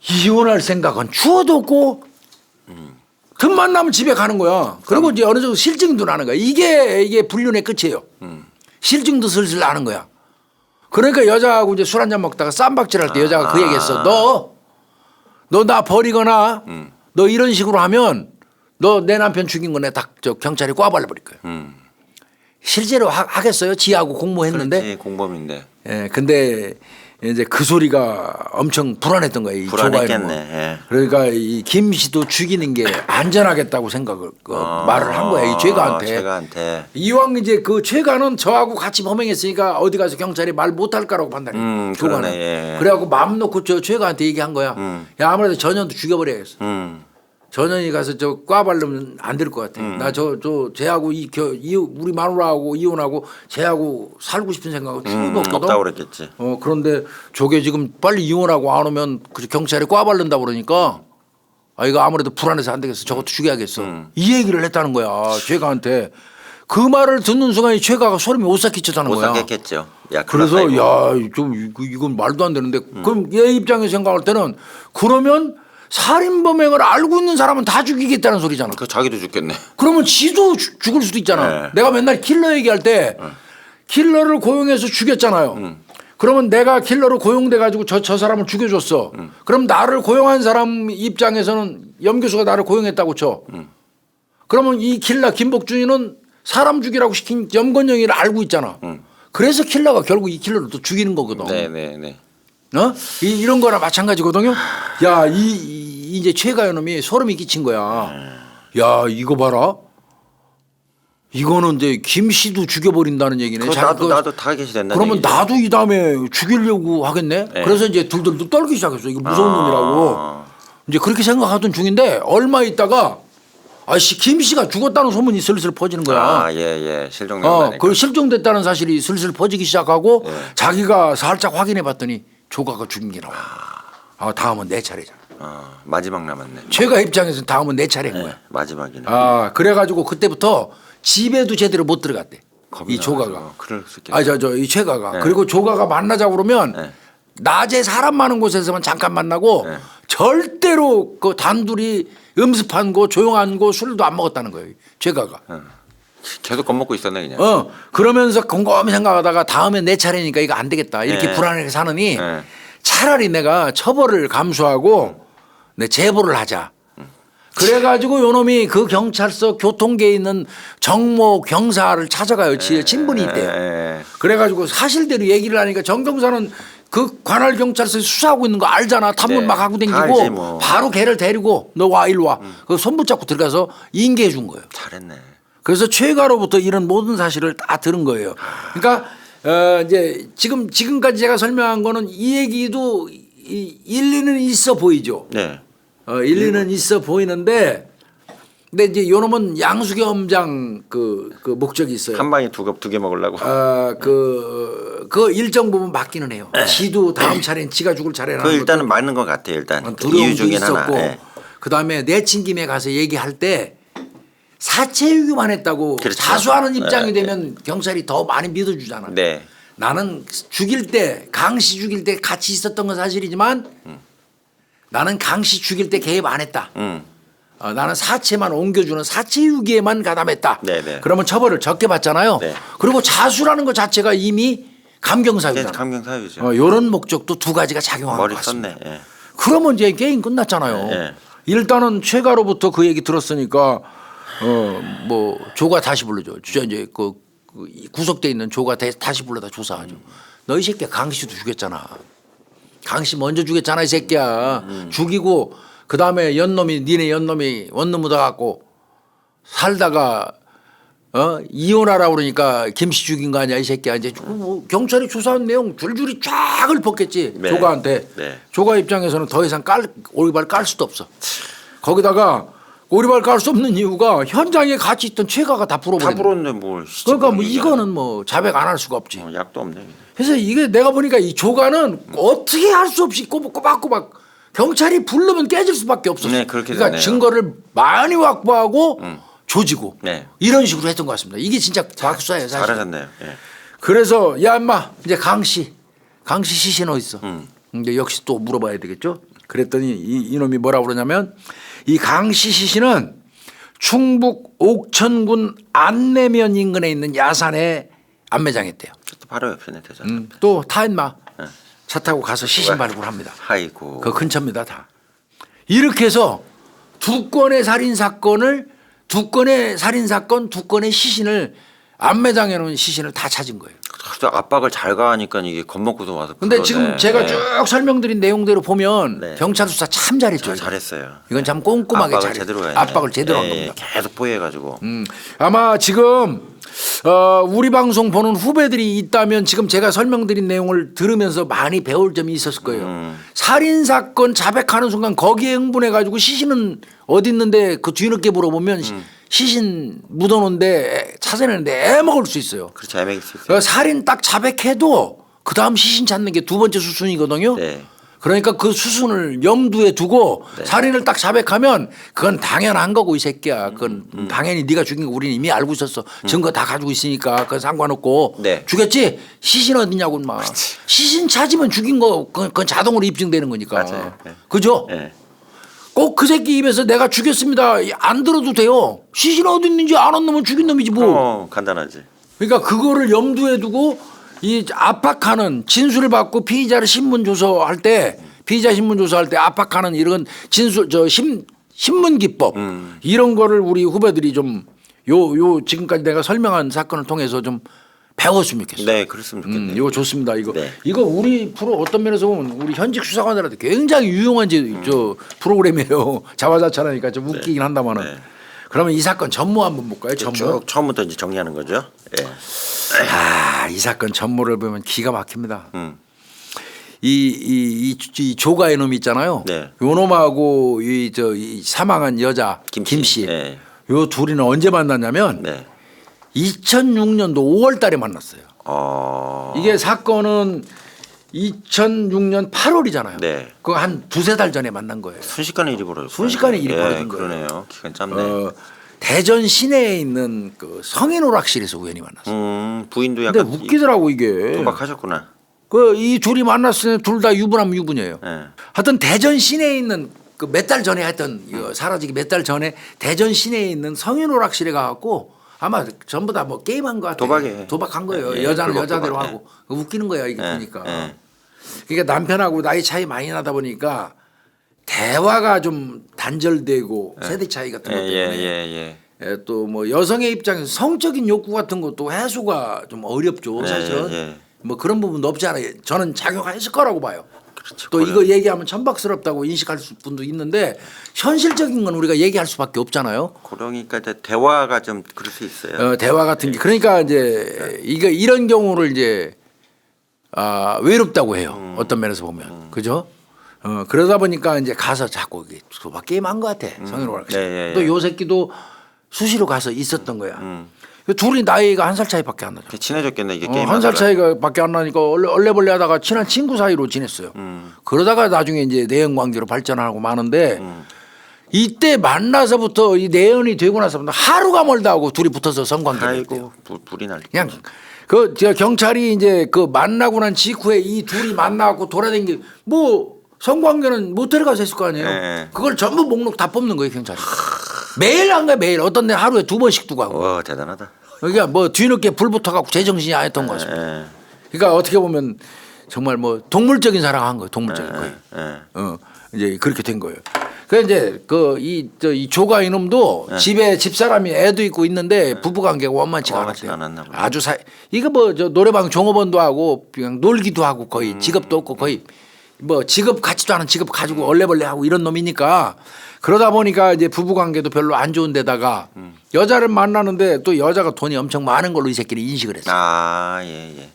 이혼할 생각은 추워도 없고 틈만 나면 집에 가는 거야. 그리고 이제 어느 정도 실증도 나는 거야. 이게 불륜의 끝이에요. 실증도 슬슬 나는 거야. 그러니까 여자하고 이제 술 한잔 먹다가 쌈박질 할 때 여자가 그 얘기했어. 너 나 버리거나 너 이런 식으로 하면 너 내 남편 죽인 거 내가 딱 경찰에 꽈발려 버릴 거야. 실제로 하겠어요? 지하고 공모했는데. 그렇지, 공범인데. 예, 근데 이제 그 소리가 엄청 불안했던 거예요. 이 불안했겠네. 조가에는. 그러니까 이 김 씨도 죽이는 게 안전하겠다고 생각을 말을 한 거야. 이 최가한테. 이왕 이제 그 최가는 저하고 같이 범행했으니까 어디 가서 경찰이 말 못할 거라고 판단해. 조가는. 그래갖고 마음 놓고 저 최가한테 얘기한 거야. 야 아무래도 전현도 죽여버려야겠어. 전현이 가서 저 꽈발르면 안 될 것 같아. 나 쟤하고 우리 마누라하고 이혼하고 쟤하고 살고 싶은 생각은 추구도 없거든. 없다고 그랬겠지. 그런데 저게 지금 빨리 이혼하고 안 오면 그 경찰에 꽈발른다고 그러니까 이거 아무래도 불안해서 안 되겠어. 저것도 죽여야겠어. 이 얘기를 했다는 거야. 최가한테. 그 말을 듣는 순간 이 최가가 소름이 오싹해쳤다는 거야. 오싹했겠죠. 야, 그래서 좀 이건 말도 안 되는데 그럼 얘 입장에서 생각할 때는 그러면 살인범행을 알고 있는 사람은 다 죽이겠다는 소리잖아. 그 자기도 죽겠네. 그러면 지도 죽을 수도 있잖아. 내가 맨날 킬러 얘기할 때 킬러를 고용해서 죽였잖아요. 그러면 내가 킬러로 고용돼 가지고 저 사람을 죽여줬어. 그럼 나를 고용한 사람 입장에서는 염 교수가 나를 고용했다고 쳐. 그러면 이 킬러 김복준이는 사람 죽이라고 시킨 염건영이를 알고 있잖아. 그래서 킬러가 결국 이 킬러를 또 죽이는 거거든. 네네네. 이런 거나 마찬가지거든요. 야, 이제 최가연 놈이 소름이 끼친 거야. 야, 이거 봐라. 이거는 이제 김 씨도 죽여버린다는 얘기네. 나도 타겟이 된다. 그러면 나도 이 다음에 죽이려고 하겠네. 그래서 이제 둘 떨기 시작했어. 이거 무서운 놈이라고. 이제 그렇게 생각하던 중인데 얼마 있다가 김 씨가 죽었다는 소문이 슬슬 퍼지는 거야. 실종됐다니까. 그 실종됐다는 사실이 슬슬 퍼지기 시작하고 자기가 살짝 확인해 봤더니 조가가 죽인 게 나와. 다음은 내 차례잖아. 마지막 남았네. 최가 입장에서는 다음은 내 차례인 거야. 마지막이네. 그래가지고 그때부터 집에도 제대로 못 들어갔대. 이 조가가. 그럴 수 있겠네. 이 최가가. 그리고 조가가 만나자고 그러면 낮에 사람 많은 곳에서만 잠깐 만나고 절대로 그 단둘이 음습한 곳 조용한 곳 술도 안 먹었다는 거예요. 최가가. 계속 겁먹고 있었네 그냥. 그러면서 곰곰이 생각하다가 다음에 내 차례니까 이거 안 되겠다. 이렇게 불안하게 사느니 차라리 내가 처벌을 감수하고 내 제보를 하자. 그래가지고 요놈이 그 경찰서 교통계에 있는 정모 경사를 찾아가요. 친분이 있대요. 그래가지고 사실대로 얘기를 하니까 정 경사는 그 관할 경찰서에 수사하고 있는 거 알잖아. 탐문 막 하고 다니고 바로 걔를 데리고 너 와 일로 와. 그 손 붙잡고 들어가서 인계해 준 거예요. 잘했네. 그래서 최가로부터 이런 모든 사실을 다 들은 거예요. 그러니까 이제 지금까지 제가 설명한 거는 이 얘기도 일리는 있어 보이죠. 네. 일리는 있어 보이는데, 근데 이제 요놈은 양수겸장 그 목적이 있어요. 한 방에 두 개 먹으려고. 그 일정 부분 맞기는 해요. 지도 다음 차례는 지가 죽을 차례라는 그 일단은 맞는 것 같아요. 일단 이유 두려움도 중에 있었고, 하나. 그 다음에 내친김에 가서 얘기할 때 사체유기만 했다고 그렇죠. 자수하는 입장이 되면 경찰이 더 많이 믿어주잖아. 네. 나는 죽일 때 강씨 죽일 때 같이 있었던 건 사실이지만 나는 강씨 죽일 때 개입 안 했다. 나는 사체만 옮겨주는 사체유기에만 가담했다. 네네. 그러면 처벌을 적게 받잖아요. 네. 그리고 자수라는 것 자체가 이미 감경사유잖아. 감경사유죠. 이런 목적도 두 가지가 작용한 것 머리 같습니다. 썼네. 그러면 이제 게임 끝났잖아요. 일단은 최가로부터 그 얘기 들었으니까 뭐 조가 다시 불러줘. 주저 이제 그 구속돼 있는 조가 다시 불러다 조사하죠. 너 이 새끼야 강씨도 죽였잖아. 강씨 먼저 죽였잖아 이 새끼야. 죽이고 그 다음에 니네 연놈이 원룸 묻어갖고 살다가 이혼하라고 그러니까 김씨 죽인 거 아니야 이 새끼야. 이제 뭐 경찰이 조사한 내용 줄줄이 쫙 읊었겠지. 네. 조가한테. 네. 조가 입장에서는 더 이상 오리발 깔 수도 없어. 거기다가 오리발 깔 수 없는 이유가 현장에 같이 있던 최가가 다 다 풀어버렸네. 불었는데 뭘. 그러니까 뭐 이거는 뭐 자백 안 할 수가 없지. 약도 없네. 그래서 이게 내가 보니까 이 조가는 어떻게 할 수 없이 꼬박꼬박 경찰이 부르면 깨질 수밖에 없었어. 네, 그렇게 그러니까 되네요. 증거를 많이 확보하고 조지고 네. 이런 식으로 했던 것 같습니다. 이게 진짜 박수예요 사실. 잘하셨네요. 예. 그래서 야 인마 이제 강씨 시신 어디 있어? 이제 역시 또 물어봐야 되겠죠. 그랬더니 이놈이 뭐라고 그러냐면 이 강씨 시신은 충북 옥천군 안내면 인근에 있는 야산에 안매장했대요. 또 바로 옆에네 대전. 또 타인마 차 타고 가서 시신 발굴을 합니다. 아이고. 그 근처입니다 다. 이렇게 해서 두 건의 살인 사건, 두 건의 시신을 안매장해 놓은 시신을 다 찾은 거예요. 진짜 압박을 잘 가하니까 이게 겁먹고도 와서. 근데 그러네. 지금 제가 네. 쭉 설명드린 내용대로 보면 네. 경찰 수사 참 잘했죠. 이거. 잘했어요. 이건 참 꼼꼼하게 압박을 잘했어요. 제대로 압박을 제대로 한 예, 겁니다. 계속 포위해가지고. 아마 지금 우리 방송 보는 후배들이 있다면 지금 제가 설명드린 내용을 들으면서 많이 배울 점이 있었을 거예요. 살인 사건 자백하는 순간 거기에 흥분해 가지고 시신은 어디 있는데 그 뒤늦게 물어보면 시신 묻어놓은데 찾아내는데 애먹을 수 있어요. 그렇지 애매할 수 있어요. 살인 딱 자백해도 그 다음 시신 찾는 게 두 번째 수순이거든요. 네. 그러니까 그 수순을 염두에 두고 살인을 딱 자백하면 그건 당연한 거고 이 새끼야. 그건 당연히 네가 죽인 거 우리는 이미 알고 있었어. 증거 다 가지고 있으니까 그건 상관없고 네. 죽였지? 시신 어디냐고 막. 시신 찾으면 죽인 거 그건 자동으로 입증되는 거니까. 맞아요. 네. 그죠? 네. 꼭 그 새끼 입에서 내가 죽였습니다. 안 들어도 돼요. 시신 어디 있는지 아는 놈은 죽인 놈이지 뭐. 간단하지. 그러니까 그거를 염두에 두고 이 압박하는 진술을 받고 피의자를 신문 조사할 때 압박하는 이런 신문 기법 이런 거를 우리 후배들이 좀 지금까지 내가 설명한 사건을 통해서 좀 배웠으면 좋겠어요. 네, 그랬으면 좋겠네요. 이거 좋습니다. 이거 네. 이거 우리 프로 어떤 면에서 보면 우리 현직 수사관들한테 굉장히 유용한 저 프로그램이에요. 자화자찬하니까 좀 웃기긴 한다마는. 네. 그러면 이 사건 전모 한번 볼까요? 전모. 쭉 처음부터 이제 정리하는 거죠. 예. 이 사건 전모를 보면 기가 막힙니다. 이 조가의 놈 있잖아요. 네. 요 놈하고 이 사망한 여자 김씨. 네. 요 둘이는 언제 만났냐면 네. 2006년도 5월달에 만났어요. 이게 사건은 2006년 8월이잖아요. 네. 그거 한 두세 달 전에 만난 거예요. 순식간에 일이 벌어졌어요. 순식간에 일이 벌어진 거예요. 그러네요. 기간 짧네. 대전 시내에 있는 그 성인 오락실에서 우연히 만났어요. 부인도 근데 약간 웃기더라고 이게. 도박하셨구나. 이 둘이 만났을 때 둘 다 유부남 유부녀예요. 네. 하여튼 대전 시내에 있는 그 몇 달 전에 하여튼 사라지기 몇 달 전에 대전 시내에 있는 성인 오락실에 가갖고 아마 전부 다 뭐 게임한 거 같아요. 도박한 거예요. 네, 여자는 도박, 여자대로 도박, 하고 웃기는 거야 이게 네, 보니까. 네. 그러니까 남편하고 나이 차이 많이 나다 보니까 대화가 좀 단절되고 세대 차이 같은 것 때문에 또 뭐 여성의 입장에서 성적인 욕구 같은 것도 해소가 좀 어렵죠 사실은. 뭐 그런 부분도 없지 않아요. 저는 작용했을 거라고 봐요. 그렇죠. 또 이거 얘기하면 천박스럽다고 인식할 분도 있는데 현실적인 건 우리가 얘기할 수밖에 없잖아요. 그러니까 이제 대화가 좀 그럴 수 있어요. 대화 같은 게 그러니까 이제 이런 경우를 이제 외롭다고 해요. 어떤 면에서 보면 그죠? 그러다 보니까 이제 가서 자꾸 도박 게임 한 것 같아. 성희롱을. 또 요 새끼도 수시로 가서 있었던 거야. 둘이 나이가 한 살 차이밖에 안 나죠. 친해졌겠네 이게 게임. 한 살 차이가밖에 안 나니까 얼레벌레 하다가 친한 친구 사이로 지냈어요. 그러다가 나중에 이제 내연 관계로 발전하고 마는데 이때 만나서부터 이 내연이 되고 나서부터 하루가 멀다 하고 둘이 붙어서 성관계를 했대요. 아이고 불이 날. 그냥 제가 경찰이 이제 그 만나고 난 직후에 이 둘이 만나고 돌아다니기 뭐 성관계는 모텔에 가서 했을 거 아니에요. 네. 그걸 전부 목록 다 뽑는 거예요 경찰이. 매일 한 거야 매일. 어떤 데 하루에 2번씩 두고 하고. 와 대단하다. 그러니까 뭐 뒤늦게 불 붙어갖고 제정신이 아니었던 것 같습니다. 그러니까 어떻게 보면 정말 뭐 동물적인 사랑한 거예요. 동물적인 거예요. 이제 그렇게 된 거예요. 그 이제 이 조가 이놈도 집에 집사람이 애도 있고 있는데 부부 관계가 원만치가 원만치가 않았대요. 않았나 보네. 아주 이거 뭐 저 노래방 종업원도 하고 그냥 놀기도 하고 거의 직업도 없고 거의 뭐 직업 같지도 않은 직업 가지고 얼레벌레 하고 이런 놈이니까 그러다 보니까 이제 부부 관계도 별로 안 좋은 데다가 여자를 만나는데 또 여자가 돈이 엄청 많은 걸로 이 새끼는 인식을 했어요. 예.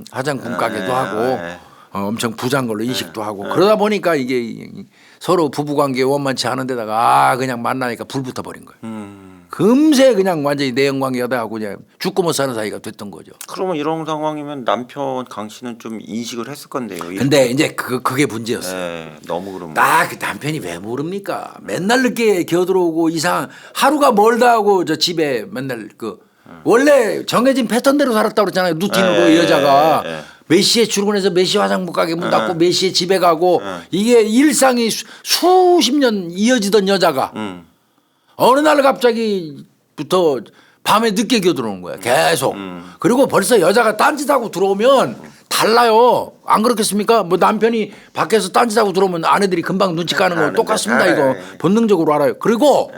화장품 가게도 하고 예. 엄청 부자인 걸로 인식도 하고 그러다 보니까 이게 서로 부부 관계 원만치 않은 데다가 그냥 만나니까 불 붙어 버린 거예요. 금세 그냥 완전히 내연 관계가 하고 그냥 죽고 못 사는 사이가 됐던 거죠. 그러면 이런 상황이면 남편 강 씨는 좀 인식을 했을 건데요. 근데 이제 그게 문제였어요. 예, 너무 그러면. 딱 그 남편이 왜 모릅니까? 맨날 늦게 기어들어오고 이상 하루가 멀다 하고 저 집에 맨날 원래 정해진 패턴대로 살았다고 그랬잖아요. 루틴으로 이 여자가 몇 시에 출근해서 몇 시에 화장품 가게 문 닫고 몇 시에 집에 가고 이게 일상이 수십 년 이어지던 여자가 어느 날 갑자기부터 밤에 늦게 기어들어오는 거야. 계속. 그리고 벌써 여자가 딴짓하고 들어오면 달라요. 안 그렇겠습니까? 뭐 남편이 밖에서 딴짓하고 들어오면 아내들이 금방 눈치 까는 거 똑같습니다. 이거 본능적으로 알아요. 그리고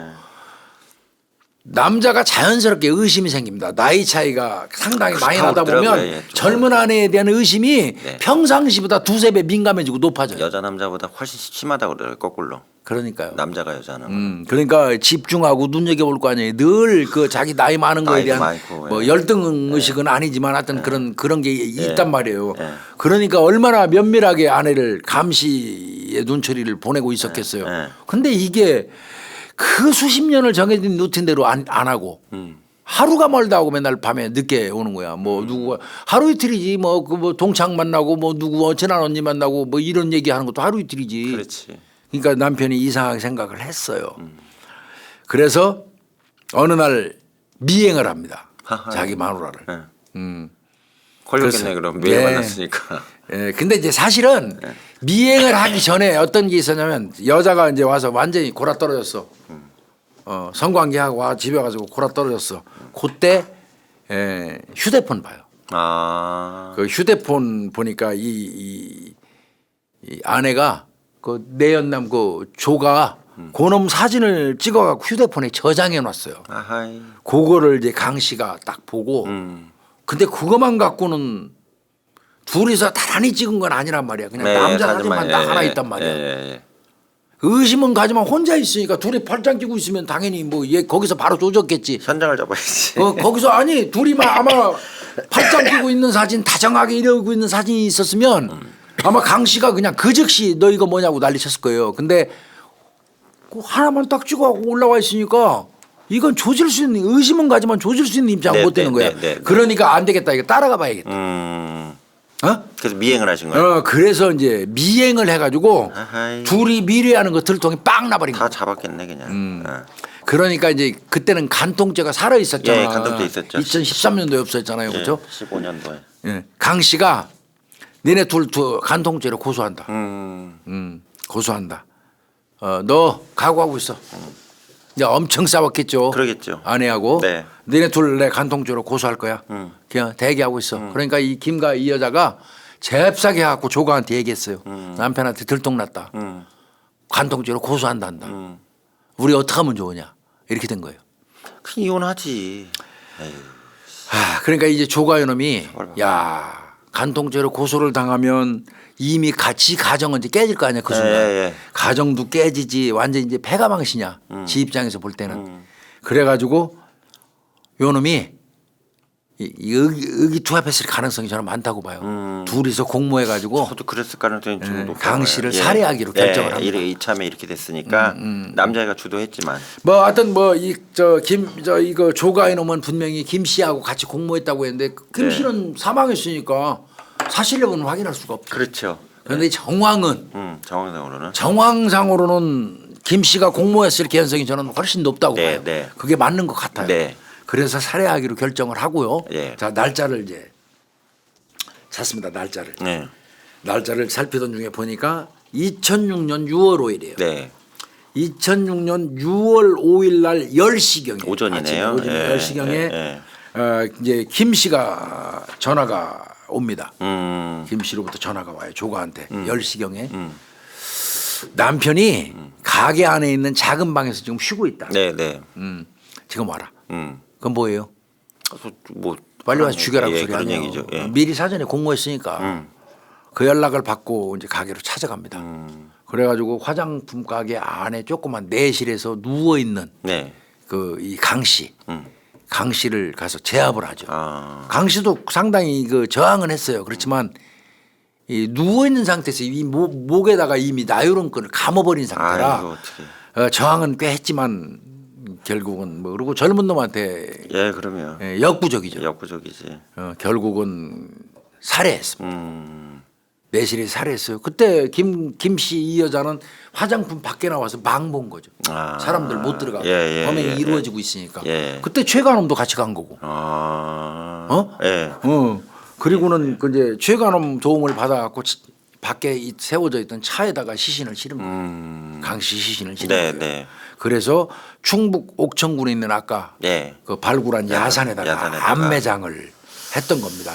남자가 자연스럽게 의심이 생깁니다. 나이 차이가 상당히 많이 나다 보면 예, 젊은 아내에 대한 의심이 평상시보다 두세 배 민감해지고 높아져요. 여자 남자보다 훨씬 심하다고 그래요. 거꾸로. 그러니까요. 남자가 여자는. 그러니까 집중하고 눈여겨볼 거 아니에요. 늘 자기 나이 많은 거에 나이도 대한 많고, 뭐 예. 열등 의식은 아니지만 하여튼 그런 게 있단 말이에요. 예. 그러니까 얼마나 면밀하게 아내를 감시의 눈초리를 보내고 있었겠어요. 예. 근데 이게 그 수십 년을 정해진 루틴대로 안 하고 하루가 멀다 하고 맨날 밤에 늦게 오는 거야. 뭐 누구가 하루 이틀이지 뭐 동창 만나고 뭐 누구 친한 언니 만나고 뭐 이런 얘기하는 것도 하루 이틀이지. 그렇지. 그러니까 남편이 이상하게 생각을 했어요. 그래서 어느 날 미행을 합니다. 하하. 자기 마누라를. 걸렸겠네 그래서- 그럼 매일 네. 만났으니까. 예, 근데 이제 사실은 미행을 하기 전에 어떤 게 있었냐면 여자가 이제 와서 완전히 골아 떨어졌어. 성관계하고 와 집에 가지고 골아 떨어졌어. 그때 휴대폰 봐요. 그 휴대폰 보니까 이 아내가 그 내연남 그 조가 그놈 사진을 찍어갖고 휴대폰에 저장해 놨어요. 아하이. 그거를 이제 강 씨가 딱 보고 근데 그것만 갖고는 둘이서 나란히 찍은 건 아니란 말이야. 그냥 남자 사진만 딱 하나 있단 말이야. 예. 의심은 가지만 혼자 있으니까 둘이 팔짱 끼고 있으면 당연히 뭐 얘 거기서 바로 조졌겠지. 현장을 잡아야지. 거기서 아니 둘이만 아마 팔짱 끼고 있는 사진 다정하게 이러고 있는 사진이 있었으면 아마 강 씨가 그냥 그 즉시 너 이거 뭐냐고 난리쳤을 거예요. 근데 그 하나만 딱 찍어갖고 올라와 있으니까 이건 조질 수 있는 의심은 가지만 조질 수 있는 입장 못 되는 거야. 그러니까 안 되겠다. 이거 따라가 봐야겠다. 그래서 미행을 하신 거예요. 그래서 이제 미행을 해가지고 아하이. 둘이 미래하는 거 들통이 빵 나버린 다 거야. 잡았겠네 그냥. 그러니까 이제 그때는 간통죄가 살아 있었잖아. 예, 간통죄 있었죠. 2013년도에 없었잖아요, 그렇죠? 15년도에. 예. 강 씨가 니네 둘 간통죄로 고소한다. 고소한다. 너 각오하고 있어. 이제 엄청 싸웠겠죠. 그러겠죠. 아내하고. 네. 니네 둘 내 간통죄로 고소할 거야. 그냥 대기하고 있어. 그러니까 이 김가 이 여자가 잽싸게 해갖고 조가한테 얘기했어요. 남편한테 들통났다. 간통죄로 고소한다 한다. 우리 어떻게 하면 좋으냐. 이렇게 된 거예요. 그 이혼하지. 에휴. 그러니까 이제 조가 이놈이 야 간통죄로 고소를 당하면 이미 같이 가정은 이제 깨질 거 아니야 그 순간. 예. 가정도 깨지지 완전 이제 패가 망신이야. 지 입장에서 볼 때는. 그래가지고 요놈이 의기투합했을 가능성이 저는 많다고 봐요. 둘이서 공모해가지고 저도 그랬을 가능성이 좀 높아요. 강 씨를 살해하기로 결정을 합니다. 이참에 이렇게 됐으니까 남자애가 주도했지만. 뭐 하여튼 뭐 이거 조가 이놈은 분명히 김 씨하고 같이 공모했다고 했는데 김 씨는 사망했으니까 사실 여부는 확인할 수가 없죠. 그렇죠. 그런데 정황은 정황상으로는 김 씨가 공모했을 개연성이 저는 훨씬 높다고 봐요. 네. 그게 맞는 것 같아요. 네. 그래서 살해하기로 결정을 하고요. 네. 자 날짜를 이제 샀습니다. 날짜를. 네. 날짜를 살피던 중에 보니까 2006년 6월 5일이에요. 네. 2006년 6월 5일 날 10시경에 오전이네요. 오전 10시경에 이제 김 씨가 전화가 옵니다. 김 씨로부터 전화가 와요. 조가한테 10시경에 남편이 가게 안에 있는 작은 방에서 지금 쉬고 있다. 네, 네. 지금 와라. 그건 뭐예요? 뭐 빨리 와서 죽여라고 예, 소리 그런 아니에요. 얘기죠. 예. 미리 사전에 공모했으니까 그 연락을 받고 이제 가게로 찾아갑니다. 그래가지고 화장품 가게 안에 조그만 내실에서 누워 있는 네. 그 이 강 씨, 강 씨를 가서 제압을 하죠. 아. 강 씨도 상당히 그 저항은 했어요. 그렇지만 이 누워 있는 상태에서 이 목에다가 이미 나유론끈을 감아버린 상태라 아이고, 어떻게. 저항은 꽤 했지만 결국은 뭐 그리고 젊은 놈한테 예, 그러면 역부족이죠. 역부족이지. 결국은 살해했습니다. 내실에 살해했어요. 그때 김씨 이 여자는 화장품 밖에 나와서 막 본 거죠. 아. 사람들 못 들어가고 예, 예, 범행이 예, 이루어지고 있으니까. 예. 그때 최간호도 같이 간 거고. 아. 어? 예. 그리고는 그 이제 최간호 도움을 받아갖고 밖에 세워져 있던 차에다가 시신을 실은 거예요. 강씨 시신을 실은 네, 거예요. 네. 그래서 충북 옥천군에 있는 아까 네. 그 발굴한 야산에다가 야산에다가. 안매장을 했던 겁니다.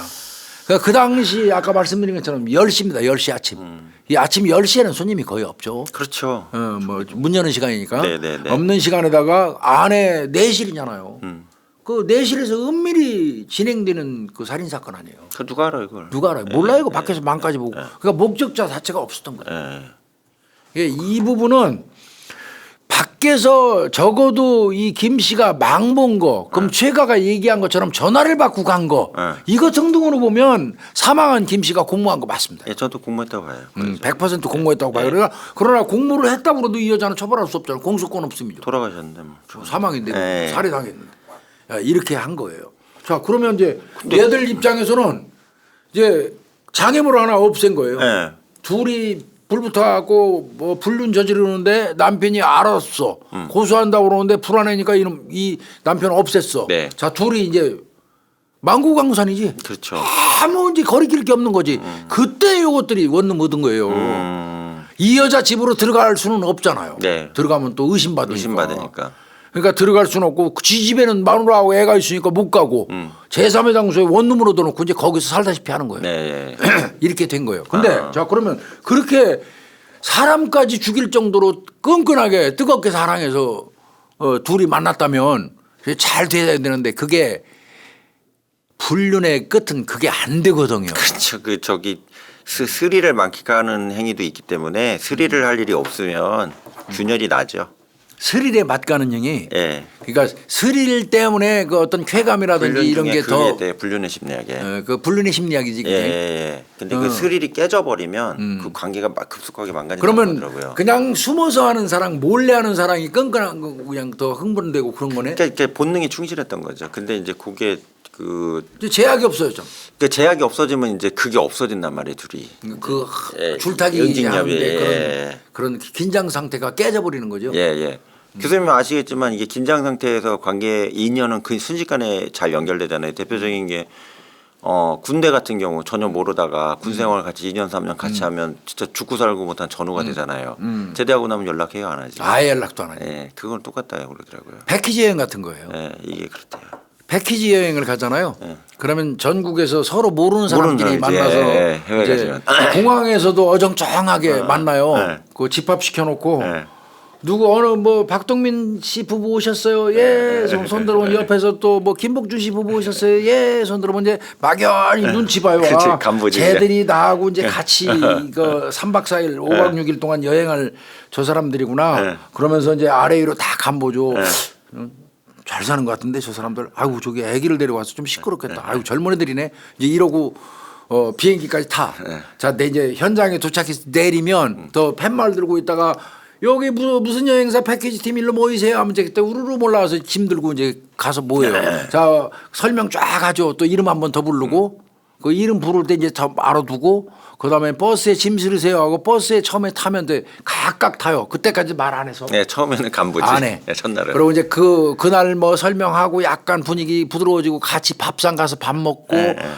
그러니까 그 당시 아까 말씀드린 것처럼 10시입니다. 10시 아침. 이 아침 10시에는 손님이 거의 없죠. 그렇죠. 뭐 문 여는 시간이니까 네네네. 없는 시간에다가 안에 내실이잖아요. 그 내실에서 은밀히 진행되는 그 살인 사건 아니에요. 그 누가 알아 이걸? 누가 알아요? 몰라요. 이거 밖에서 망까지 보고. 그러니까 목적자 자체가 없었던 거예요. 예. 이 부분은 밖에서 적어도 이 김 씨가 망본 거, 그럼 최가가 얘기한 것처럼 전화를 받고 간 거, 이거 등등으로 보면 사망한 김 씨가 공모한 거 맞습니다. 예, 저도 공모했다고 봐요. 100% 공모했다고 봐요. 그러나 공모를 했다고 해도 이 여자는 처벌할 수 없잖아요. 공소권 없습니다. 돌아가셨는데 뭐. 사망인데 네. 살해당했는데 이렇게 한 거예요. 자 그러면 이제 얘들 입장에서는 이제 장애물 하나 없앤 거예요. 예. 둘이 불 붙어갖고 뭐 불륜 저지르는데 남편이 알았어. 고소한다고 그러는데 불안해니까 이 남편 없앴어. 네. 자 둘이 이제 만구강산이지. 그렇죠. 아무 이제 거리낄 게 없는 거지. 그때 요것들이 원룸 얻은 거예요. 이 여자 집으로 들어갈 수는 없잖아요. 네. 들어가면 또 의심받으니까. 의심받으니까. 그러니까 들어갈 수는 없고 지 집에는 마누라하고 애가 있으니까 못 가고 제3의 장소에 원룸으로 넣어놓고 이제 거기서 살다시피 하는 거예요. 네. 이렇게 된 거예요. 근데 자 그러면 그렇게 사람까지 죽일 정도로 끈끈하게 뜨겁게 사랑해서 둘이 만났다면 잘 돼야 되는데 그게 불륜의 끝은 그게 안 되거든요. 그렇죠. 그 저기 스릴을 만끽하는 행위도 있기 때문에 스릴을 할 일이 없으면 균열이 나죠. 스릴에 맛가는 형이 예. 그러니까 스릴 때문에 그 어떤 쾌감이라든지 이런 게 더 불륜의 심리학에. 그 불륜의 심리학이지. 예, 예. 근데 그 스릴이 깨져버리면 그 관계가 막 급속하게 망가진다고 그러면 하더라고요. 그냥 숨어서 하는 사람, 몰래 하는 사람이 끈끈한 거 그냥 더 흥분되고 그런 거네. 그러니까 본능이 충실했던 거죠. 근데 이제 그게 그 이제 제약이 없어요, 좀. 제약이 없어지면 이제 그게 없어진단 말이에요, 둘이. 그 예, 줄타기 응징력이, 하는데 예. 그런 긴장 상태가 깨져버리는 거죠. 예, 예. 교수님은 아시겠지만 이게 긴장 상태에서 관계 인연은 그 순식간에 잘 연결되잖아요. 대표적인 게 군대 같은 경우 전혀 모르다가 군 생활 같이 2년 3년 같이 하면 진짜 죽고 살고 못한 전우가 되잖아요. 제대하고 나면 연락해요, 안 하지? 아예 연락도 안 하죠. 예, 그건 똑같다고 그러더라고요. 패키지 여행 같은 거예요. 예, 이게 그렇대요. 패키지 여행을 가잖아요. 예. 그러면 전국에서 서로 모르는 사람끼리 사람이지. 만나서 예, 예, 이제 공항에서도 어정쩡하게 만나요. 예. 그 집합시켜 놓고 예. 누구 어느 뭐 박동민 씨 부부 오셨어요. 예. 손 들어보면 옆에서 또 뭐 김복준 씨 부부 오셨어요. 예. 손 들어보면 이제 막연히 눈치 봐요. 그치, 아, 간보지, 쟤들이 나하고 이제 같이 그 3박 4일 5박 6일 동안 여행을 저 사람들이구나. 그러면서 이제 아래 위로 다 간보죠. 잘 사는 것 같은데 저 사람들. 아이고 저기 아기를 데려와서 좀 시끄럽겠다. 아이고 젊은 애들이네. 이제 이러고 비행기까지 타. 자, 내 이제 현장에 도착해서 내리면 더 팻말 들고 있다가 여기 무슨 여행사 패키지 팀 일로 모이세요 하면 이제 그때 우르르 몰라와서 짐 들고 이제 가서 모여요. 자, 설명 쫙 하죠. 또 이름 한번 더 부르고 그 이름 부를 때 이제 더 알아두고 그다음에 버스에 짐 실으세요 하고 버스에 처음에 타면 돼 각각 타요. 그때까지 말 안 해서. 네, 처음에는 간보지. 안 해. 네, 첫날은. 그리고 이제 그날 뭐 설명하고 약간 분위기 부드러워지고 같이 밥상 가서 밥 먹고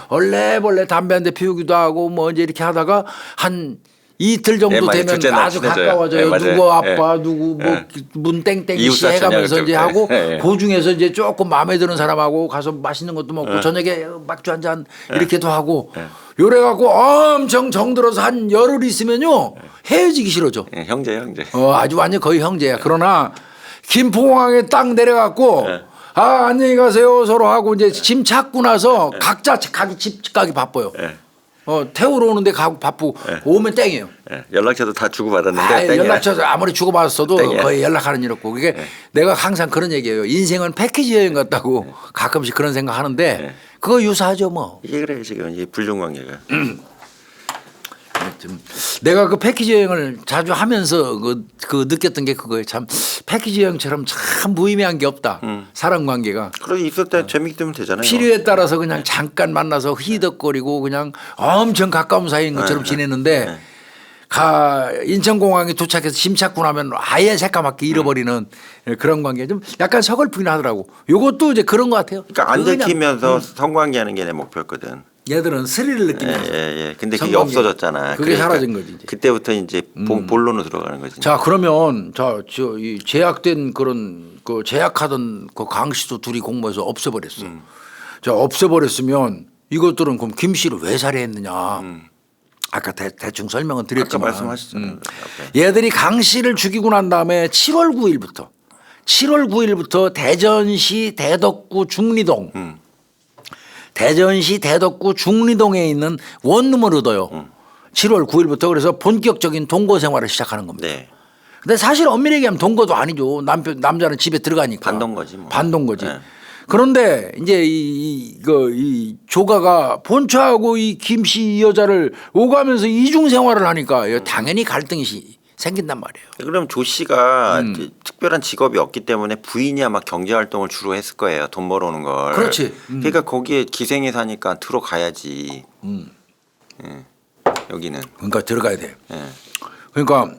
얼레벌레 담배 한 대 피우기도 하고 뭐 이제 이렇게 하다가 한 이틀 정도 예, 맞아요. 되면 둘째 날 아주 친해져요. 가까워져요. 예, 맞아요. 누구 아빠 예. 누구 뭐 예. 문 땡땡이 씨 이웃사촌 해가면서 이제 이렇게. 하고 예. 그 중에서 이제 조금 마음에 드는 사람하고 가서 맛있는 것도 먹고 저녁에 막주 한 잔 이렇게도 하고 요래 갖고 엄청 정들어서 한 열흘 있으면요 헤어지기 싫어져. 예, 형제. 아주 완전 거의 형제야. 그러나 김포공항에 딱 내려갖고 예. 아 안녕히 가세요 서로 하고 이제 짐 찾고 나서 각자 가기 집 가기 바빠요. 예. 태우러 오는데 가고 바쁘고 오면 땡이에요. 예. 연락처도 다 주고받았는데 아, 땡이야. 연락처 아무리 주고받았어도 땡이야. 거의 연락하는 일 없고 그게 내가 항상 그런 얘기예요. 인생은 패키지 여행 같다고 가끔씩 그런 생각 하는데 그거 유사하죠 뭐. 이게 그래 지금 이 불륜 관계가. 내가 그 패키지 여행을 자주 하면서 그 느꼈던 게 그거예요. 참 패키지 여행처럼 참 무의미한 게 없다. 사람 관계가. 그래 있을 때 재밌게 되면 되잖아요. 필요에 따라서 그냥 잠깐 만나서 희덕거리고 그냥 엄청 가까운 사이인 것처럼 지내는데 인천공항에 도착해서 짐 찾고 나면 아예 새까맣게 잃어버리는 그런 관계 좀 약간 서글프긴 하더라고. 요것도 이제 그런 것 같아요. 그러니까 안 그냥 들키면서 성관계하는 게 내 목표였거든. 얘들은 스릴을 느끼면서. 예. 근데 그게 성관계. 없어졌잖아. 그게 사라진 거지, 이제. 그때부터 이제 본론으로 들어가는 거지. 자 그러면 이 제약된 그런 그 제약하던 그 강 씨도 둘이 공모해서 없애버렸어. 자 없애버렸으면 이것들은 그럼 김 씨를 왜 살해했느냐. 아까 대충 설명은 아까 드렸지만 말씀하셨잖아요. 얘들이 강 씨를 죽이고 난 다음에 7월 9일부터 대전시 대덕구 중리동 대전시 대덕구 중리동에 있는 원룸을 얻어요. 7월 9일부터 그래서 본격적인 동거 생활을 시작하는 겁니다. 네. 근데 사실 엄밀히 얘기하면 동거도 아니죠. 남자는 집에 들어가니까. 반동거지 뭐. 반동거지. 네. 그런데 이제 이 조가가 본처하고 이 김씨 이 여자를 오가면서 이중 생활을 하니까 당연히 갈등이 생긴단 말이에요. 그럼 조 씨가 특별한 직업이 없기 때문에 부인이 아마 경제 활동을 주로 했을 거예요. 돈 벌어오는 걸. 그렇지. 그러니까 거기에 기생에 사니까 들어가야지. 여기는. 그러니까 들어가야 돼. 예. 그러니까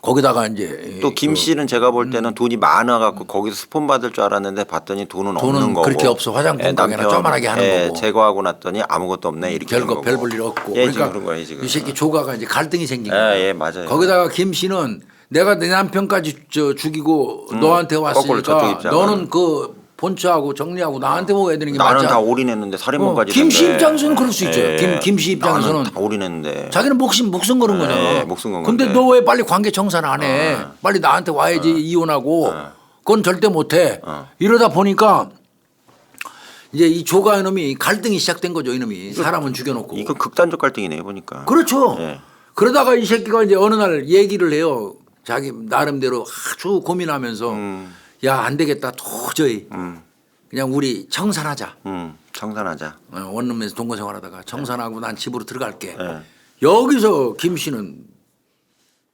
거기다가 이제 또 김 씨는 제가 볼 때는 돈이 많아갖고 거기서 스폰 받을 줄 알았는데 봤더니 돈은 없는 거고. 그렇게 없어. 화장품 가게나 조그만하게 하는 거고. 제거하고 났더니 아무것도 없네 이렇게 되는 거고. 별 볼 일 없고. 예, 그러니까 지금 그런 거예요 지금. 이 새끼 조가가 이제 갈등이 생긴 거야. 예, 맞아요. 거기다가 김 씨는 내가 내 남편까지 죽이고 너한테 거꾸로 저쪽 왔으니까 입장은. 너는 그 본처하고 정리하고 나한테 먹어야 되는 게 나는 맞잖아. 다 올인했는데 살인범까지. 김 씨 했는데. 입장에서는 그럴 수 있죠. 예. 김 씨 입장에서는 나는 다 올인했는데. 자기는 목숨 거는 거잖아. 예, 목숨 건 근데 건데. 너 왜 빨리 관계 정산 안 해? 빨리 나한테 와야지 이혼하고. 그건 절대 못 해. 이러다 보니까 이제 이 조가 이놈이 갈등이 시작된 거죠. 이놈이 사람은 죽여놓고. 이거 극단적 갈등이네요 보니까. 그렇죠. 예. 그러다가 이 새끼가 이제 어느 날 얘기를 해요. 자기 나름대로 아주 고민하면서 야 안 되겠다 도저히 그냥 우리 청산하자. 청산하자. 원룸에서 동거 생활하다가 청산하고 난 집으로 들어갈게. 예. 여기서 김 씨는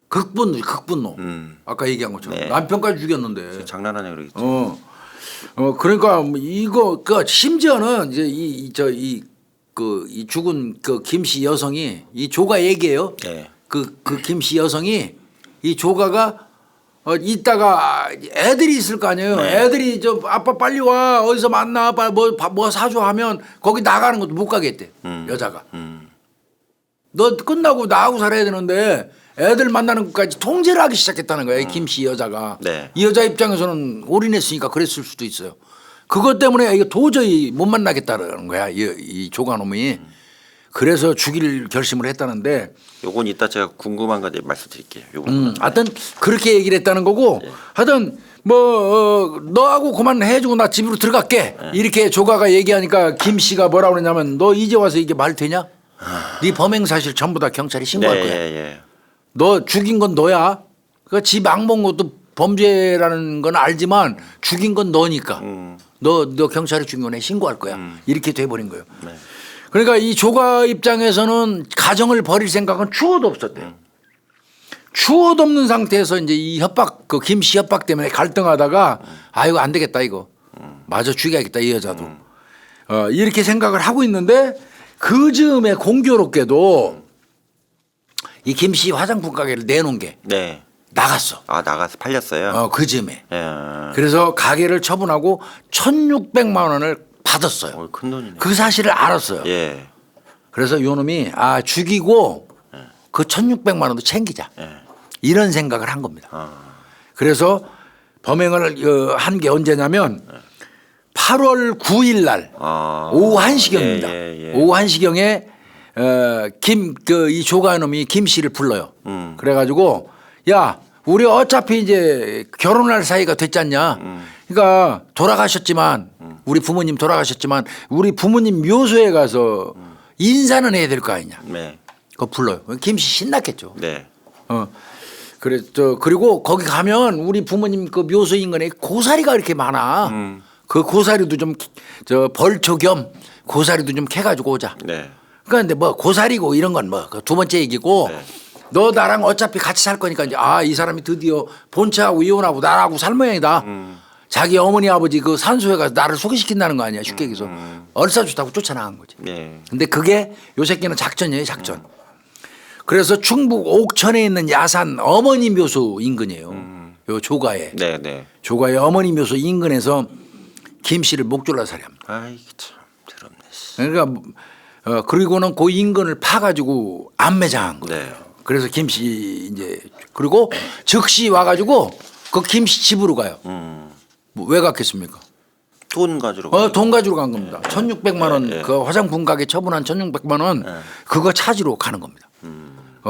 극분노. 아까 얘기한 것처럼 네. 남편까지 죽였는데. 장난하냐 그러겠죠. 그러니까 뭐 이거 그 심지어는 이제 이 죽은 그 김 씨 여성이 이 조가 얘기해요. 네. 그 김 씨 여성이 이 조가가 이따가 애들이 있을 거 아니에요. 네. 애들이 저 아빠 빨리 와 어디서 만나 빨리 뭐 사줘 하면 거기 나가는 것도 못 가겠대 여자가. 너 끝나고 나하고 살아야 되는데 애들 만나는 것까지 통제를 하기 시작했다는 거예요. 김 씨 여자가. 네. 이 여자 입장에서는 올인했으니까 그랬을 수도 있어요. 그것 때문에 이거 도저히 못 만나겠다는 거야. 이 조가놈이. 그래서 죽일 결심을 했다는데 요건 이따 제가 궁금한 거 말씀드릴게요. 요건. 하여튼 그렇게 얘기를 했다는 거고 하여튼 뭐 너하고 그만 해주고 나 집으로 들어갈게 이렇게 조가가 얘기하니까 김 씨가 뭐라 그러냐면 너 이제 와서 이게 말 되냐? 네 범행 사실 전부 다 경찰에 신고할 거야. 예. 너 죽인 건 너야. 그 집 악먹은 것도 범죄라는 건 알지만 죽인 건 너니까. 너 경찰에 죽인 거네 신고할 거야. 이렇게 돼버린 거예요. 네. 그러니까 이 조가 입장에서는 가정을 버릴 생각은 추호도 없었대요. 추호도 없는 상태에서 이제 이 협박, 그 김 씨 협박 때문에 갈등하다가 아이고 안 되겠다 이거. 마저 죽여야겠다 이 여자도. 이렇게 생각을 하고 있는데 그 즈음에 공교롭게도 이 김 씨 화장품 가게를 내놓은 게 네. 나갔어. 아 나가서 팔렸어요. 그 즈음에. 예. 그래서 가게를 처분하고 1,600만 원을 받았어요. 큰 돈이네. 그 사실을 알았어요. 예. 그래서 요 놈이 죽이고 그 1,600만 원도 챙기자. 예. 이런 생각을 한 겁니다. 아. 그래서 범행을 한 게 언제냐면 8월 9일 날 아. 오후 1시경입니다. 예. 오후 1시경에 이 조가 놈이 김 씨를 불러요. 그래가지고 야 우리 어차피 이제 결혼할 사이가 됐잖냐. 그러니까 돌아가셨지만 우리 부모님 돌아가셨지만 우리 부모님 묘소에 가서 인사는 해야 될 거 아니냐. 네. 그거 불러요. 김 씨 신났겠죠. 네. 그리고 거기 가면 우리 부모님 그 묘소 인근에 고사리가 이렇게 많아. 그 고사리도 좀 벌초 겸 고사리도 좀 캐가지고 오자. 네. 그런데 뭐 고사리고 이런 건 뭐 두 번째 얘기고 네. 너 나랑 어차피 같이 살 거니까 이제 이 사람이 드디어 본체하고 이혼하고 나하고 살 모양이다. 자기 어머니 아버지 그 산소에 가서 나를 소개시킨다는 거 아니야 쉽게 얘기해서 얼싸주다고 쫓아나간 거지. 네. 근데 그게 요 새끼는 작전이에요 작전. 그래서 충북 옥천에 있는 야산 어머니 묘소 인근이에요. 요 조가에. 네. 네. 조가의 어머니 묘소 인근에서 김 씨를 목졸라 살해합니다. 아이 참 더럽네. 씨. 그러니까 그리고는 그 인근을 파가지고 안매장한 거예요. 네. 그래서 김 씨 이제 그리고 즉시 와가지고 그 김 씨 집으로 가요. 뭐왜 갔겠습니까? 돈 가지러. 돈 가지러 간 겁니다. 1,600만 원 그 화장품 가게 처분한 1,600만 원 그거 찾으러 가는 겁니다.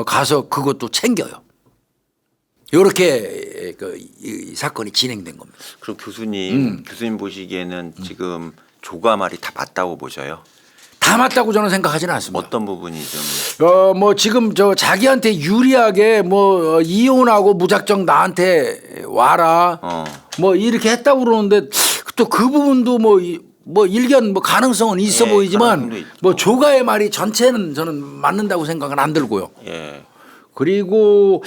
가서 그것도 챙겨요. 이렇게 이 사건이 진행된 겁니다. 그럼 교수님 보시기에는 지금 조가 말이 다 맞다고 보셔요? 다 맞다고 저는 생각하지는 않습니다. 어떤 부분이 좀 뭐 지금 자기한테 유리하게 뭐 이혼하고 무작정 나한테 와라 뭐 이렇게 했다고 그러는데 또 그 부분도 뭐 일견 뭐 가능성은 있어 예, 보이지만 가능성도 있죠. 뭐 조가의 말이 전체는 저는 맞는다고 생각은 안 들고요. 예. 그리고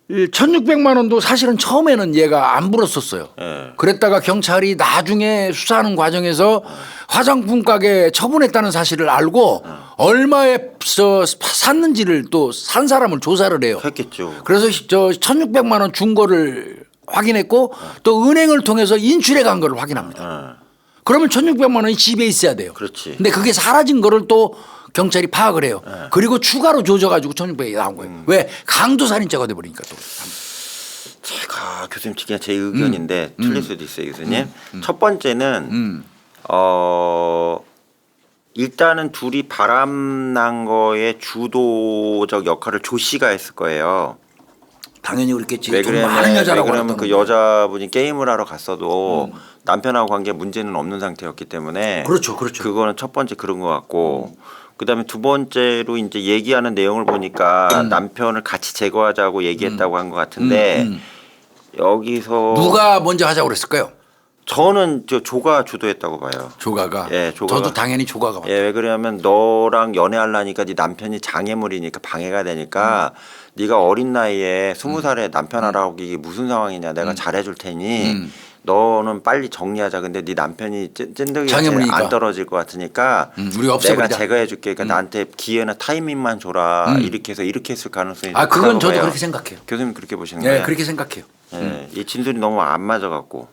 1,600만 원도 사실은 처음에는 얘가 안 불었었어요. 예. 그랬다가 경찰이 나중에 수사하는 과정에서 화장품 가게 처분했다는 사실을 알고 얼마에 샀는지를 또 산 사람을 조사를 해요. 했겠죠. 그래서 1,600만 원 준 거를 확인했고 또 은행을 통해서 인출해 간 거를 확인합니다. 그러면 1,600만 원이 집에 있어야 돼요. 그렇지. 근데 그게 사라진 거를 또 경찰이 파악을 해요. 그리고 추가로 조져가지고 1,600이 나온 거예요. 왜? 강도살인죄가 돼버리니까 또. 제가 교수님 그냥 제 의견인데 틀릴 수도 있어요, 교수님. 첫 번째는 일단은 둘이 바람난 거에 주도적 역할을 조 씨가 했을 거예요. 당연히 그렇겠지. 왜 돈 그러면 많은 여자라고 그 그러던데. 여자분이 게임을 하러 갔어도 남편하고 관계 문제는 없는 상태였기 때문에 그렇죠. 그거는 첫 번째 그런 것 같고 그다음에 두 번째로 이제 얘기하는 내용을 보니까 남편을 같이 제거하자고 얘기했다고 한 것 같은데 여기서 누가 먼저 하자고 그랬을까요? 저는 조가 주도했다고 봐요. 조가가. 예, 조가가. 저도 당연히 조가가. 예, 왜 그러냐면 너랑 연애하려니까 네 남편이 장애물이니까 방해가 되니까 네가 어린 나이에 20살에 남편 하라고 이게 무슨 상황이냐 내가 잘해줄 테니 너는 빨리 정리하자. 근데 네 남편이 찐득이 장애물이니까. 안 떨어질 것 같으니까 우리가 없애버리자. 내가 제거해줄게. 그러니까 나한테 기회나 타이밍만 줘라. 이렇게 해서 이렇게 했을 가능성이 그건 높다고 저도 봐요. 그렇게 생각해요. 교수님 그렇게 보시는 네, 거예요? 그렇게 생각해요. 예, 이 진술이 너무 안 맞아갖고.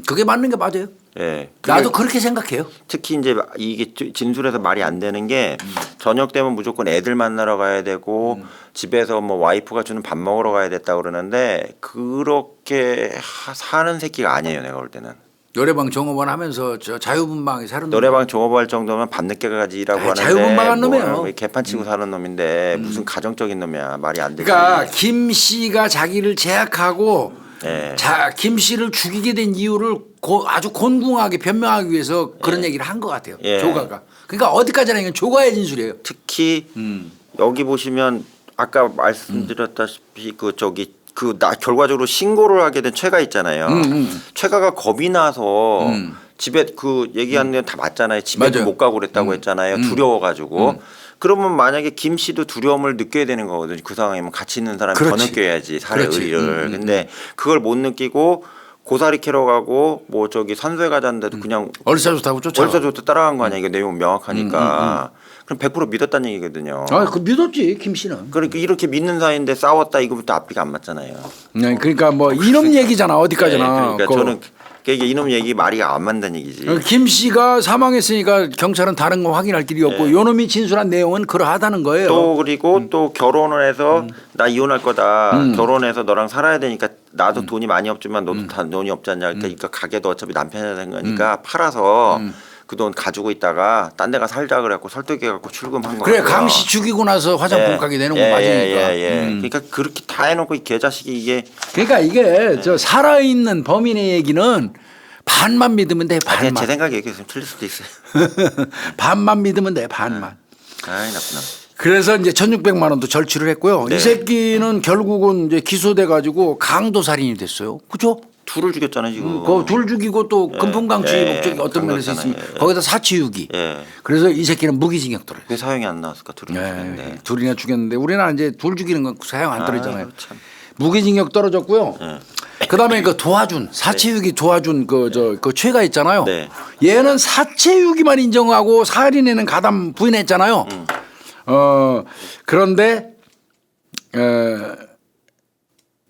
그게 맞는 게 맞아요. 예. 나도 그렇게 생각해요. 특히 이제 이게 진술에서 말이 안 되는 게 저녁 되면 무조건 애들 만나러 가야 되고 집에서 뭐 와이프가 주는 밥 먹으러 가야 됐다 그러는데 그렇게 사는 새끼가 아니에요. 내가 볼 때는. 노래방 종업원 하면서 저 자유분방에 사는 노래방 종업할 정도면 밤늦게까지 일하고 하는데 자유분방한 놈이에요. 개판 치고 사는 놈인데 무슨 가정적인 놈이야. 말이 안 되지. 그러니까 김 씨가 자기를 제약하고 예. 김 씨를 죽이게 된 이유를 아주 곤궁하게 변명하기 위해서 그런 얘기를 한 것 같아요. 예. 조가가. 그러니까 어디까지나 이건 조가의 진술이에요. 특히 여기 보시면 아까 말씀드렸다시피 결과적으로 신고를 하게 된 최가 있잖아요. 최가가 겁이 나서 집에 얘기하는 데는 다 맞잖아요. 집에도 맞아요. 못 가고 그랬다고 했잖아요. 두려워가지고. 그러면 만약에 김 씨도 두려움을 느껴야 되는 거거든요. 그 상황이면 같이 있는 사람이 더 그렇지. 느껴야지 살의 그렇지. 의리를. 근데 그걸 못 느끼고 고사리 캐러 가고 산소에 가자는데도 그냥 얼싸좋다고 쫓아가. 얼싸좋다 따라간 거 아니야. 이거 내용 명확하니까. 그럼 100% 믿었다는 얘기거든요. 그 믿었지 김 씨는. 그러니까 이렇게 믿는 사이인데 싸웠다 이거부터 앞뒤가 안 맞잖아요. 그러니까 뭐 이런 얘기잖아 어디까지나. 네, 그러니까 저는 그러니까 이게 이놈 얘기 말이 안 맞는 얘기지. 김 씨가 사망했으니까 경찰은 다른 거 확인할 길이 없고 요 놈이 진술한 내용은 그러하다는 거예요. 또 그리고 또 결혼을 해서 나 이혼할 거다. 결혼해서 너랑 살아야 되니까 나도 돈이 많이 없지만 너도 다 돈이 없지 않냐. 그러니까 가게도 어차피 남편이 된 거니까 팔아서 그 돈 가지고 있다가 딴 데가 살자 그래갖고 설득해갖고 출금한 거. 그래 강 씨 죽이고 나서 화장품 가게 내는 거 맞으니까. 그러니까 그렇게 다 해놓고 이 개자식이 이게 그러니까 이게 저 살아있는 범인의 얘기는 반만 믿으면 돼. 아, 그냥 반만. 제 생각에 얘기했으면 틀릴 수도 있어요. 반만 믿으면 돼. 반만. 아이 나쁜 놈. 그래서 이제 1,600만 원도 절취를 했고요. 네. 이 새끼는 결국은 이제 기소돼 가지고 강도 살인이 됐어요. 그죠? 둘을 죽였잖아요 지금. 그 둘 죽이고 또 금품강취 목적이 어떤 면에서 강도잖아요. 있으면 거기다 사치유기. 예. 그래서 이 새끼는 무기징역 떨어요. 왜 사형이 안 나왔을까 둘이 죽였는데. 둘이나 죽였는데 우리나라 이제 둘 죽이는 건 사형 안 떨어지잖아요. 아이고, 참. 무기징역 떨어졌고요. 그다음에 그 도와준 사체유기 도와준 그 죄가 있잖아요. 네. 얘는 사체유기만 인정하고 살인에는 가담 부인했잖아요. 그런데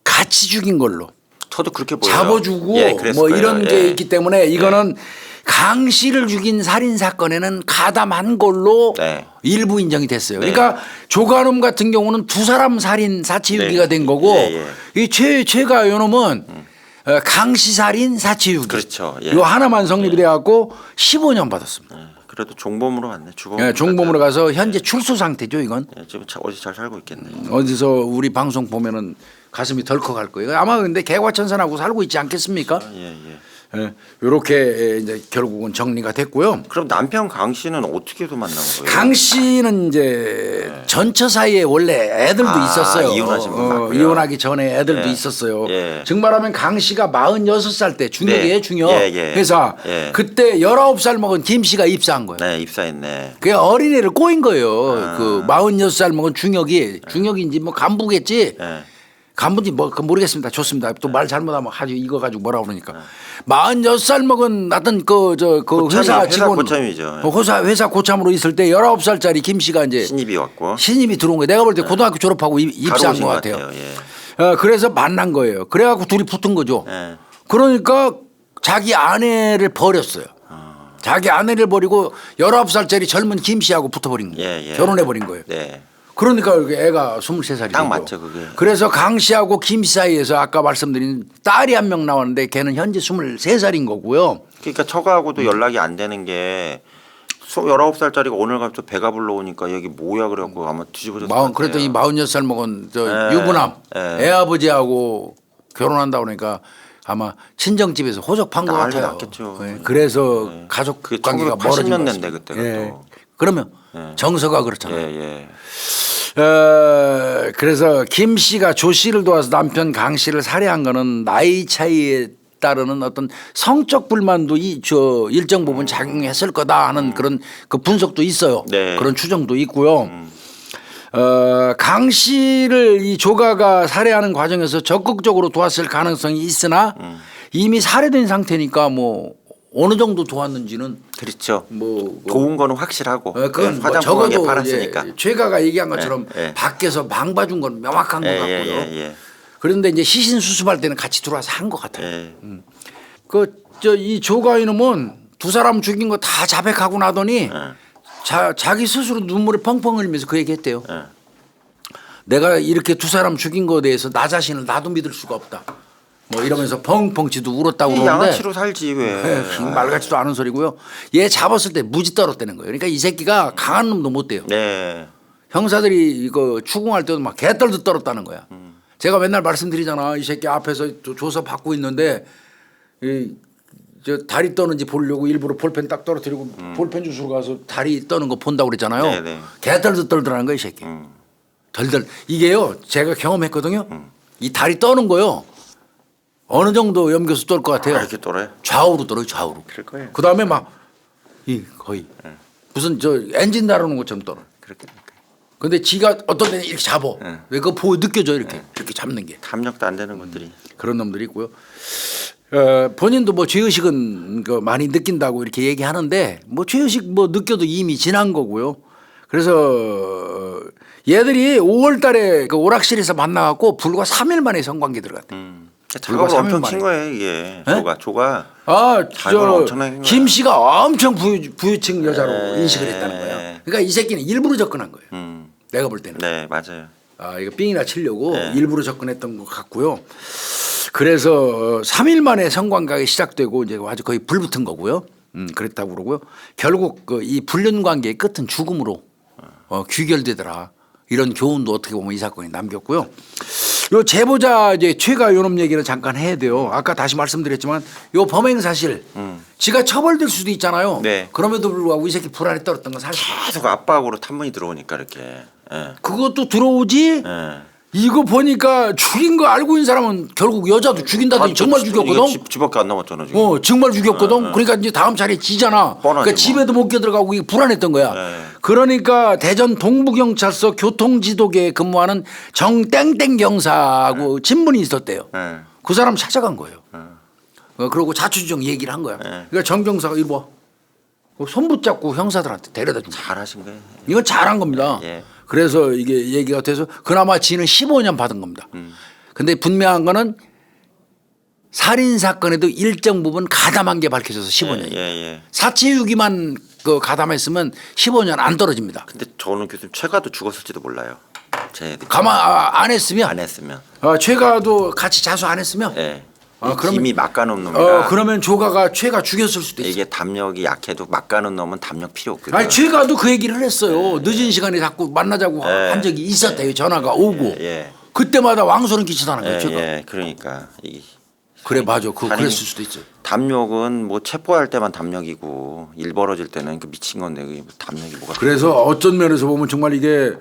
같이 죽인 걸로 저도 그렇게 보여요. 잡아주고 예, 그랬을 뭐 거예요. 이런 게 예. 있기 때문에 이거는 강 씨를 죽인 살인 사건에는 가담한 걸로 네. 일부 인정이 됐어요. 네. 그러니까 조간음 같은 경우는 두 사람 살인 사체유기가 네. 된 거고 예, 이 최가 요놈은 강 씨 살인 사체유기. 그렇죠. 예. 요 하나만 성립이 돼갖고 15년 받았습니다. 그래도 종범으로 갔네. 주범. 예, 종범으로 가서 현재 출소 상태죠 이건. 예, 지금 어디 잘 살고 있겠네. 어디서 우리 방송 보면은 가슴이 덜컥할 거예요. 아마 근데 개과천선하고 살고 있지 않겠습니까? 예, 예. 이렇게 이제 결국은 정리가 됐고요. 그럼 남편 강 씨는 어떻게 해서 만난 거예요? 강 씨는 이제 전처 사이에 원래 애들도 아, 있었어요. 이혼하신 분 맞고요. 이혼하기 전에 애들도 예. 있었어요. 예. 증말하면 강 씨가 46살 때 중역이에요, 네. 중역. 예, 예. 회사. 예. 그때 19살 먹은 김 씨가 입사한 거예요. 네, 입사했네. 그게 어린애를 꼬인 거예요. 그 46살 먹은 중역인지 뭐 간부겠지. 예. 간부인지 뭐 그건 모르겠습니다. 좋습니다. 또 말 잘못하면 하지 이거 가지고 뭐라 그러니까. 46살 먹은 하여튼 그 회사 직원 고참이죠. 회사 고참으로 있을 때 19살짜리 김 씨가 이제 신입이 왔고. 신입이 들어온 거예요. 내가 볼 때 고등학교 졸업하고 바로 입사한 오신 것 것 같아요. 예. 그래서 만난 거예요. 그래갖고 둘이 붙은 거죠. 예. 그러니까 자기 아내를 버렸어요. 자기 아내를 버리고 19살짜리 젊은 김 씨하고 붙어버린 거예요. 예, 예. 결혼해버린 거예요. 네. 그러니까 애가 23살이죠. 딱 맞죠, 그게. 그래서 강 씨하고 김 씨 사이에서 아까 말씀드린 딸이 한 명 나왔는데 걔는 현재 23살인 거고요. 그러니까 처가하고도 연락이 안 되는 게 19살짜리가 오늘 갑자기 배가 불러오니까 여기 뭐야 그래갖고 아마 뒤집어졌을 것 같아요. 그랬더니 46살 먹은 저 예. 유부남 예. 애아버지하고 결혼한다고 그러니까 아마 친정집에서 호적판 것 난리 같아요. 났겠죠. 그래서 예. 가족 그게 관계가 1980 멀어진 것 년대인데 같습니다. 그때가 예. 또. 그러면 예. 정서가 그렇잖아요. 예. 그래서 김 씨가 조 씨를 도와서 남편 강 씨를 살해한 거는 나이 차이에 따르는 어떤 성적 불만도 일정 부분 작용했을 거다 하는 그런 그 분석도 있어요. 네. 그런 추정도 있고요. 강 씨를 이 조가가 살해하는 과정에서 적극적으로 도왔을 가능성이 있으나 이미 살해된 상태니까 뭐 어느 정도 도왔는지는 그렇죠. 뭐 도운 거는 확실하고. 그건 뭐 화장품하게 적어도 팔았으니까. 최가가 얘기한 것처럼 예. 밖에서 망 봐준 건 명확한 것 같고요. 예. 그런데 이제 시신 수습할 때는 같이 들어와서 한 것 같아요. 예. 이 조가 이놈은 두 사람 죽인 거 다 자백하고 나더니 자기 스스로 눈물을 펑펑 흘리면서 그 얘기했대요. 예. 내가 이렇게 두 사람 죽인 거에 대해서 나 자신을 나도 믿을 수가 없다. 뭐 이러면서 펑펑 지도 울었다고 이 그러는데 양아치로 살지 왜. 말 같지도 않은 소리고요. 얘 잡았을 때 무지 떨었다는 거예요. 그러니까 이 새끼가 강한 놈도 못 돼요. 네. 형사들이 이거 추궁할 때도 막 개떨듯 떨었다는 거야. 제가 맨날 말씀드리잖아. 이 새끼 앞에서 조사 받고 있는데 저 다리 떠는지 보려고 일부러 볼펜 딱 떨어뜨리고 볼펜 주스로 가서 다리 떠는 거 본다고 그랬잖아요. 네네. 개떨듯 떨더라는 거야 이 새끼. 덜덜 이게요. 제가 경험했거든요. 이 다리 떠는 거요. 어느 정도 염교수 떨 것 같아요. 이렇게 떨어요? 좌우로 떨어요. 좌우로. 그럴 거예요. 그다음에 막 거의 무슨 저 엔진 다루는 것처럼 떨어요. 그렇게. 근데 지가 어떤 데는 이렇게 잡어. 왜 그거 보고 느껴져 이렇게 잡는 게. 탐력도 안 되는 것들이. 그런 놈들이 있고요. 본인도 뭐 죄의식은 그 많이 느낀다고 이렇게 얘기하는데 뭐 죄의식 뭐 느껴도 이미 지난 거고요. 그래서 얘들이 5월 달에 그 오락실에서 만나갖고 불과 3일 만에 성관계 들어갔대. 작업을 불과 3일 엄청 만에. 친 거예요 이게. 네? 조가. 아, 작업을 저 엄청나게 한 거야. 김 씨가 엄청 부유층 여자로 네. 인식을 했다는 거예요. 그러니까 이 새끼는 일부러 접근한 거예요. 내가 볼 때는. 네 맞아요. 아, 이거 삥이나 치려고 네. 일부러 접근했던 것 같고요. 그래서 3일 만에 성관계가 시작되고 이제 아주 거의 불붙은 거고요. 그랬다고 그러고요. 결국 그 이 불륜 관계의 끝은 죽음으로 귀결되더라. 이런 교훈도 어떻게 보면 이 사건이 남겼고요. 요 제보자 이제 최가 요놈 얘기는 잠깐 해야 돼요. 아까 다시 말씀드렸지만 요 범행 사실 지가 처벌될 수도 있잖아요. 네. 그럼에도 불구하고 이 새끼 불안에 떨었던 건 사실. 계속 압박으로 탐문이 들어오니까 이렇게. 예. 그것도 들어오지. 예. 이거 보니까 죽인 거 알고 있는 사람은 결국 여자도 죽인다더니 정말 죽였거든. 집밖에 안 남았잖아 지금. 정말 죽였거든. 그러니까 이제 다음 차례 지잖아. 뻔하지 그러니까 뭐. 집에도 못 들어가고 이게 불안했던 거야. 네. 그러니까 대전 동부경찰서 교통지도계에 근무하는 정땡땡 경사하고 친분이 있었대요. 예. 그 사람 찾아간 거예요. 그러고 자초지종 얘기를 한 거야. 그러니까 정 경사가 이거 봐. 손 붙잡고 형사들한테 데려다 준 거야. 잘하신 거예요. 이건 잘한 겁니다. 예. 그래서 이게 얘기가 돼서 그나마 지는 15년 받은 겁니다. 근데 분명한 거는 살인 사건에도 일정 부분 가담한 게 밝혀져서 15년이에요. 예. 사체유기만 그 가담했으면 15년 안 떨어집니다. 근데 저는 교수님 최가도 죽었을지도 몰라요. 제 가만 안 했으면 안 했으면. 최가도 같이 자수 안 했으면 예. 그러면- 김이 막가놓은 놈이라. 그러면 조가가 최가 죽였을 수도 있어. 이게 담력이 약해도 막가놓은 놈은 담력 필요 없거든요. 아니 최가도 그 얘기를 했어요. 늦은 시간에 자꾸 만나자고 한 적이 있었대요. 전화가 오고 예. 그때마다 왕소는 끼치다는 거예요. 최가. 예. 그러니까 이 그래 맞아. 살인이- 그랬을 수도 있죠. 담력은 뭐 체포할 때만 담력이고 일 벌어질 때는 그 미친 건데 그게 담력이 뭐가. 그래서 어떤 면에서 보면 정말 이게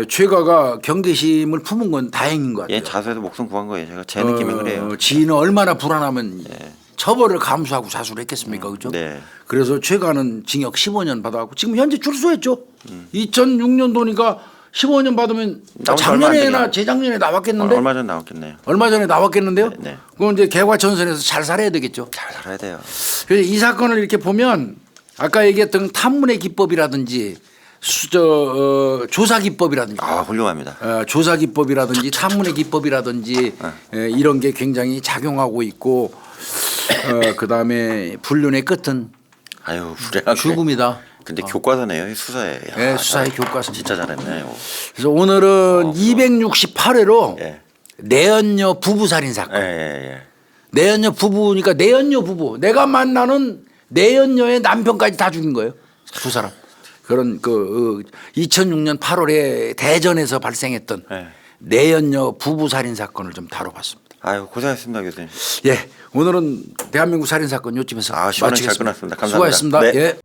최가가 경계심을 품은 건 다행인 것 같아요. 예, 자수해서 목숨 구한 거예요. 제가 제 느낌이 그래요. 지인은 얼마나 불안하면 처벌을 감수하고 자수를 했겠습니까, 그렇죠? 네. 그래서 최가는 징역 15년 받아갖고 지금 현재 출소했죠. 2006년도니까 15년 받으면 나온 지 얼마 안 작년에나 되겠네. 재작년에 나왔겠는데? 얼마 전에 나왔겠네요. 얼마 전에 나왔겠는데요? 네. 그건 이제 개과천선에서 잘 살아야 되겠죠. 잘 살아야 돼요. 그래서 이 사건을 이렇게 보면 아까 얘기했던 탐문의 기법이라든지 조사 기법이라든지 아 훌륭합니다. 조사 기법이라든지 탐문의 기법이라든지 이런 게 굉장히 작용하고 있고 그다음에 불륜의 끝은 아유 훌륭하게. 죽음이다. 근데 교과서네요, 수사에. 네, 수사의 교과서. 진짜 잘했네요. 그래서 오늘은 268회로 예. 내연녀 부부 살인 사건. 예. 내연녀 부부니까 내연녀 부부. 내가 만나는 내연녀의 남편까지 다 죽인 거예요. 두 사람. 그런 2006년 8월에 대전에서 발생했던 네. 내연녀 부부 살인 사건을 좀 다뤄봤습니다. 아유 고생했습니다, 교수님. 예, 오늘은 대한민국 살인 사건 요쯤에서 시원하게 잘 마치겠습니다. 끝났습니다. 감사합니다. 수고하셨습니다. 네. 예.